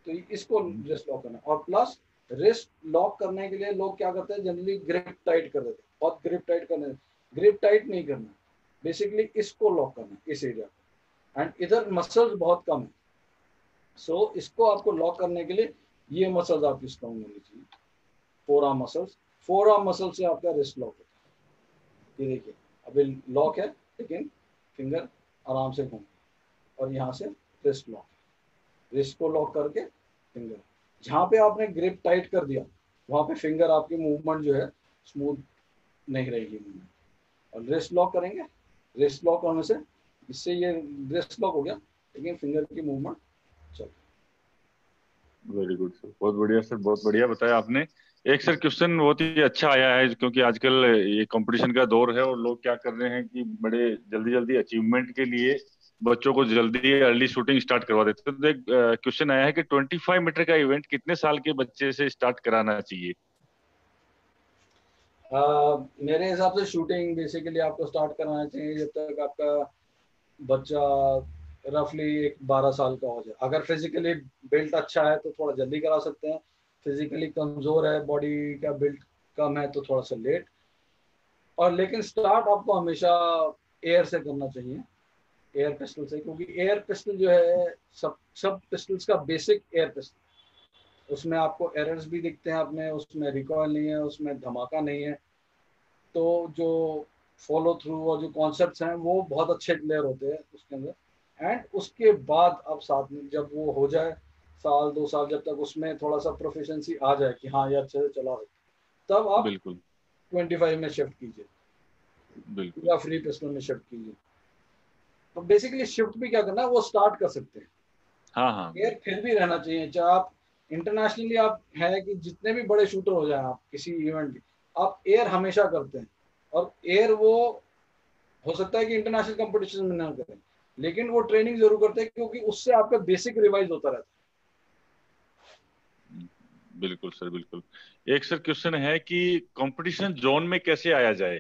तो इसको रिस्ट लॉक करना, और प्लस रिस्ट लॉक करने के लिए लोग क्या करते हैं, जनरली ग्रिप टाइट कर देते हैं, बहुत ग्रिप टाइट करने, ग्रिप टाइट नहीं करना, बेसिकली इसको लॉक करना इस एरिया को, एंड इधर मसल्स बहुत कम है। सो इसको आपको लॉक करने के लिए ये मसल्स आपकी स्ट्रॉन्ग होनी चाहिए, four arm muscles, four arm muscle से आपका रिस्ट लॉक होता है। ये देखिए अभी लॉक है, लेकिन फिंगर आराम से घूम, और यहाँ से रिस्ट लॉक, रिस्ट को लॉक करके फिंगर, जहाँ पे आपने ग्रिप टाइट कर दिया वहाँ पे फिंगर आपकी मूवमेंट जो है स्मूथ नहीं रहेगी मूवमेंट। और रिस्ट लॉक करेंगे, रिस्ट लॉक होने से इससे ये रिस्ट लॉक हो गया, लेकिन फिंगर की मूवमेंट चल। वेरी गुड सर, बहुत बढ़िया सर, बहुत बढ़िया बताया आपने। एक सर क्वेश्चन बहुत ही अच्छा आया है, क्योंकि आजकल ये कंपटीशन का दौर है और लोग क्या कर रहे हैं कि बड़े जल्दी जल्दी अचीवमेंट के लिए बच्चों को जल्दी अर्ली शूटिंग स्टार्ट करवा देते हैं। तो एक क्वेश्चन आया है कि 25 मीटर का इवेंट कितने साल के बच्चे से स्टार्ट कराना चाहिए? मेरे हिसाब से शूटिंग बेसिकली आपको स्टार्ट करवाना चाहिए जब तक आपका बच्चा रफली एक 12 साल का हो जाए। अगर फिजिकली बिल्ट अच्छा है तो थोड़ा जल्दी करा सकते हैं, फिजिकली कमजोर है, बॉडी का बिल्ड कम है, तो थोड़ा सा लेट। और लेकिन स्टार्ट आपको हमेशा एयर से करना चाहिए, एयर पिस्टल से, क्योंकि एयर पिस्टल जो है सब सब पिस्टल्स का बेसिक एयर पिस्टल, उसमें आपको एरर्स भी दिखते हैं अपने, उसमें रिकॉइल नहीं है, उसमें धमाका नहीं है। तो जो फॉलो थ्रू और जो कॉन्सेप्ट्स हैं वो बहुत अच्छे क्लियर होते हैं उसके अंदर। एंड उसके बाद अब साथ में जब वो हो जाए, साल 2 साल, जब तक उसमें थोड़ा सा प्रोफिशिएंसी आ जाए कि हाँ ये अच्छे से चला है, तब आप बिल्कुल 25 में शिफ्ट कीजिए बिल्कुल। या फ्री पिस्टल में शिफ्ट कीजिए। तो बेसिकली शिफ्ट भी क्या करना है, वो स्टार्ट कर सकते हैं। हाँ हाँ एयर फिर भी रहना चाहिए, चाहे आप इंटरनेशनली आप है कि जितने भी बड़े शूटर हो जाए आप किसी इवेंट की, आप एयर हमेशा करते हैं। और एयर वो हो सकता है कि इंटरनेशनल कंपटीशन में ना करें, लेकिन वो ट्रेनिंग जरूर करते हैं, क्योंकि उससे आपका बेसिक रिवाइज होता रहता बिल्कुल सर बिल्कुल। एक सर क्वेश्चन है कि कंपटीशन जोन में कैसे आया जाए?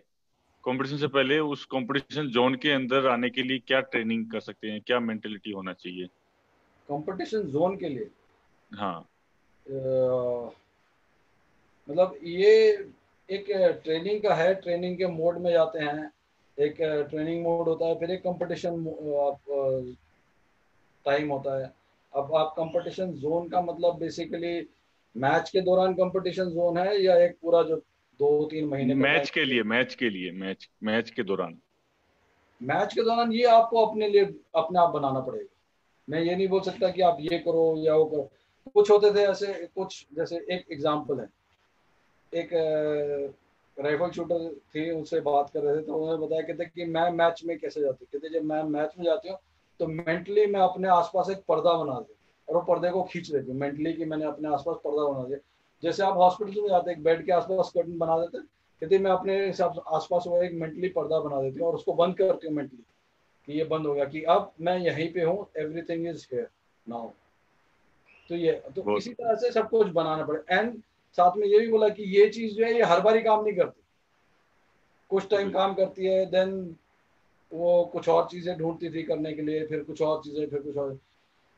कंपटीशन से पहले उस कंपटीशन जोन के अंदर आने के लिए क्या ट्रेनिंग कर सकते हैं, क्या मेंटेलिटी होना चाहिए? है। कंपटीशन जोन के लिए हाँ मतलब ये एक ट्रेनिंग का है, ट्रेनिंग के मोड में जाते हैं। एक ट्रेनिंग मोड होता है, फिर एक कंपटीशन टाइम होता है। अब आप कंपटीशन जोन का मतलब बेसिकली मैच के दौरान कंपटीशन जोन है, या एक पूरा जो 2-3 महीने का टाइम। मैच मैच के दौरान। मैच के दौरान ये आपको अपने लिए अपने आप बनाना पड़ेगा। मैं ये नहीं बोल सकता कि आप ये करो या वो करो। कुछ होते थे ऐसे, कुछ जैसे एक एग्जांपल है, एक राइफल शूटर थे, उनसे बात कर रहे थे, तो उन्होंने बताया, कहते कि मैं मैच में कैसे जाती हूँ, कहते जब मैं मैच में जाती हूँ तो मेंटली मैं अपने आसपास एक पर्दा बना दी और वो पर्दे को खींच लेती हूँ मेंटली, कि मैंने अपने आसपास पर्दा बना दिया। जैसे आप हॉस्पिटल में जाते हैं, एक बेड के आसपास कर्टन बना देते हैं, कहते मैं अपने हिसाब आसपास वो एक मेंटली पर्दा बना देती हूँ और उसको बंद करती हूँ मेंटली, कि ये बंद हो गया, कि अब मैं यहीं पे हूँ, एवरीथिंग इज हियर नाउ। तो ये तो बहुत इसी तरह से सब कुछ बनाना पड़े। एंड साथ में ये भी बोला कि ये चीज जो है ये हर बारी काम नहीं करती, कुछ टाइम बिल्कुल काम करती है, देन वो कुछ और चीजें ढूंढती थी करने के लिए, फिर कुछ और चीजें, फिर कुछ और।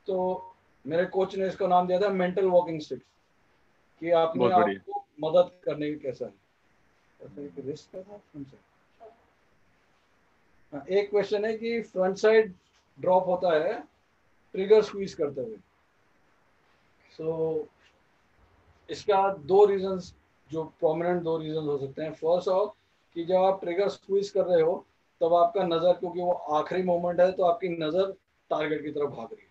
तो मेरे कोच ने इसको नाम दिया था मेंटल वॉकिंग स्टिक्स, कि अपने बहुत आप बढ़िया। को मदद करने की कैसा है। ऐसा एक रिस्क का था उनसे। हाँ, एक क्वेश्चन है कि फ्रंट साइड ड्रॉप होता है ट्रिगर स्क्वीज करते हुए। सो इसका दो रीजंस, जो प्रोमिनेंट दो रीजन हो सकते हैं। फर्स्ट ऑफ, कि जब आप ट्रिगर स्क्वीज कर रहे हो तब आपका नजर, क्योंकि वो आखिरी मोमेंट है, तो आपकी नजर टारगेट की तरफ भाग रही है,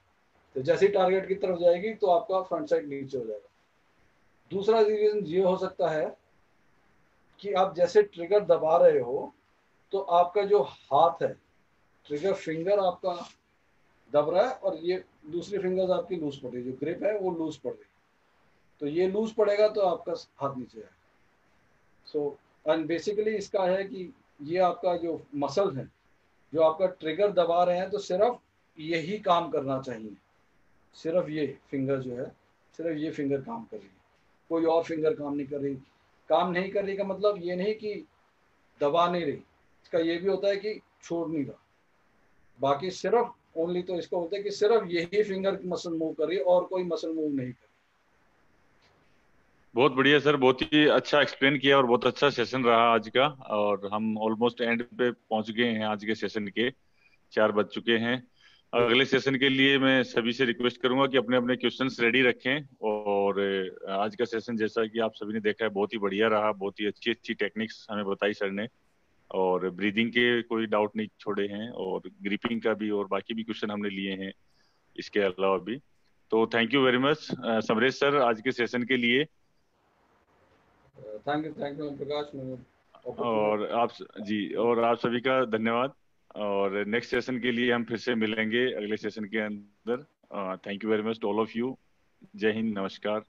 तो जैसे ही टारगेट की तरफ जाएगी तो आपका फ्रंट साइड नीचे हो जाएगा। दूसरा रीजन ये हो सकता है कि आप जैसे ट्रिगर दबा रहे हो तो आपका जो हाथ है, ट्रिगर फिंगर आपका दब रहा है, और ये दूसरी फिंगर्स आपकी लूज पड़ रही है, जो ग्रिप है वो लूज पड़ रही है। तो ये लूज पड़ेगा तो आपका हाथ नीचे है। सो एंड बेसिकली इसका है कि ये आपका जो मसल है, जो आपका ट्रिगर दबा रहे हैं, तो सिर्फ यही काम करना चाहिए, सिर्फ ये फिंगर जो है, सिर्फ ये फिंगर काम कर रही है, कोई और फिंगर काम नहीं कर रही। काम नहीं कर रही का मतलब ये नहीं कि दबा नहीं रही, इसका ये भी होता है कि छोड़ नहीं रहा। बाकी सिर्फ ओनली, तो इसको होता है कि सिर्फ यही फिंगर मसल मूव कर रही है और कोई मसल मूव नहीं कर बहुत बढ़िया सर, बहुत ही अच्छा एक्सप्लेन किया और बहुत अच्छा सेशन रहा आज का। और हम ऑलमोस्ट एंड पे पहुंच गए हैं आज के सेशन के, 4 बज चुके हैं। रही। अगले सेशन के लिए मैं सभी से रिक्वेस्ट करूंगा कि अपने अपने क्वेश्चंस रेडी रखें। और आज का सेशन जैसा कि आप सभी ने देखा है बहुत ही बढ़िया रहा, बहुत ही अच्छी अच्छी टेक्निक्स हमें बताई सर ने। और ब्रीदिंग के कोई डाउट नहीं छोड़े हैं, और ग्रिपिंग का भी, और बाकी भी क्वेश्चन हमने लिए हैं इसके अलावा भी। तो thank you very much Samaresh sir आज के सेशन के लिए। थैंक यू प्रकाश, मुझे और अपॉर्चुनिटी। आप जी, और आप सभी का धन्यवाद। और नेक्स्ट सेशन के लिए हम फिर से मिलेंगे अगले सेशन के अंदर। Thank you very much to all of you. जय हिंद, नमस्कार।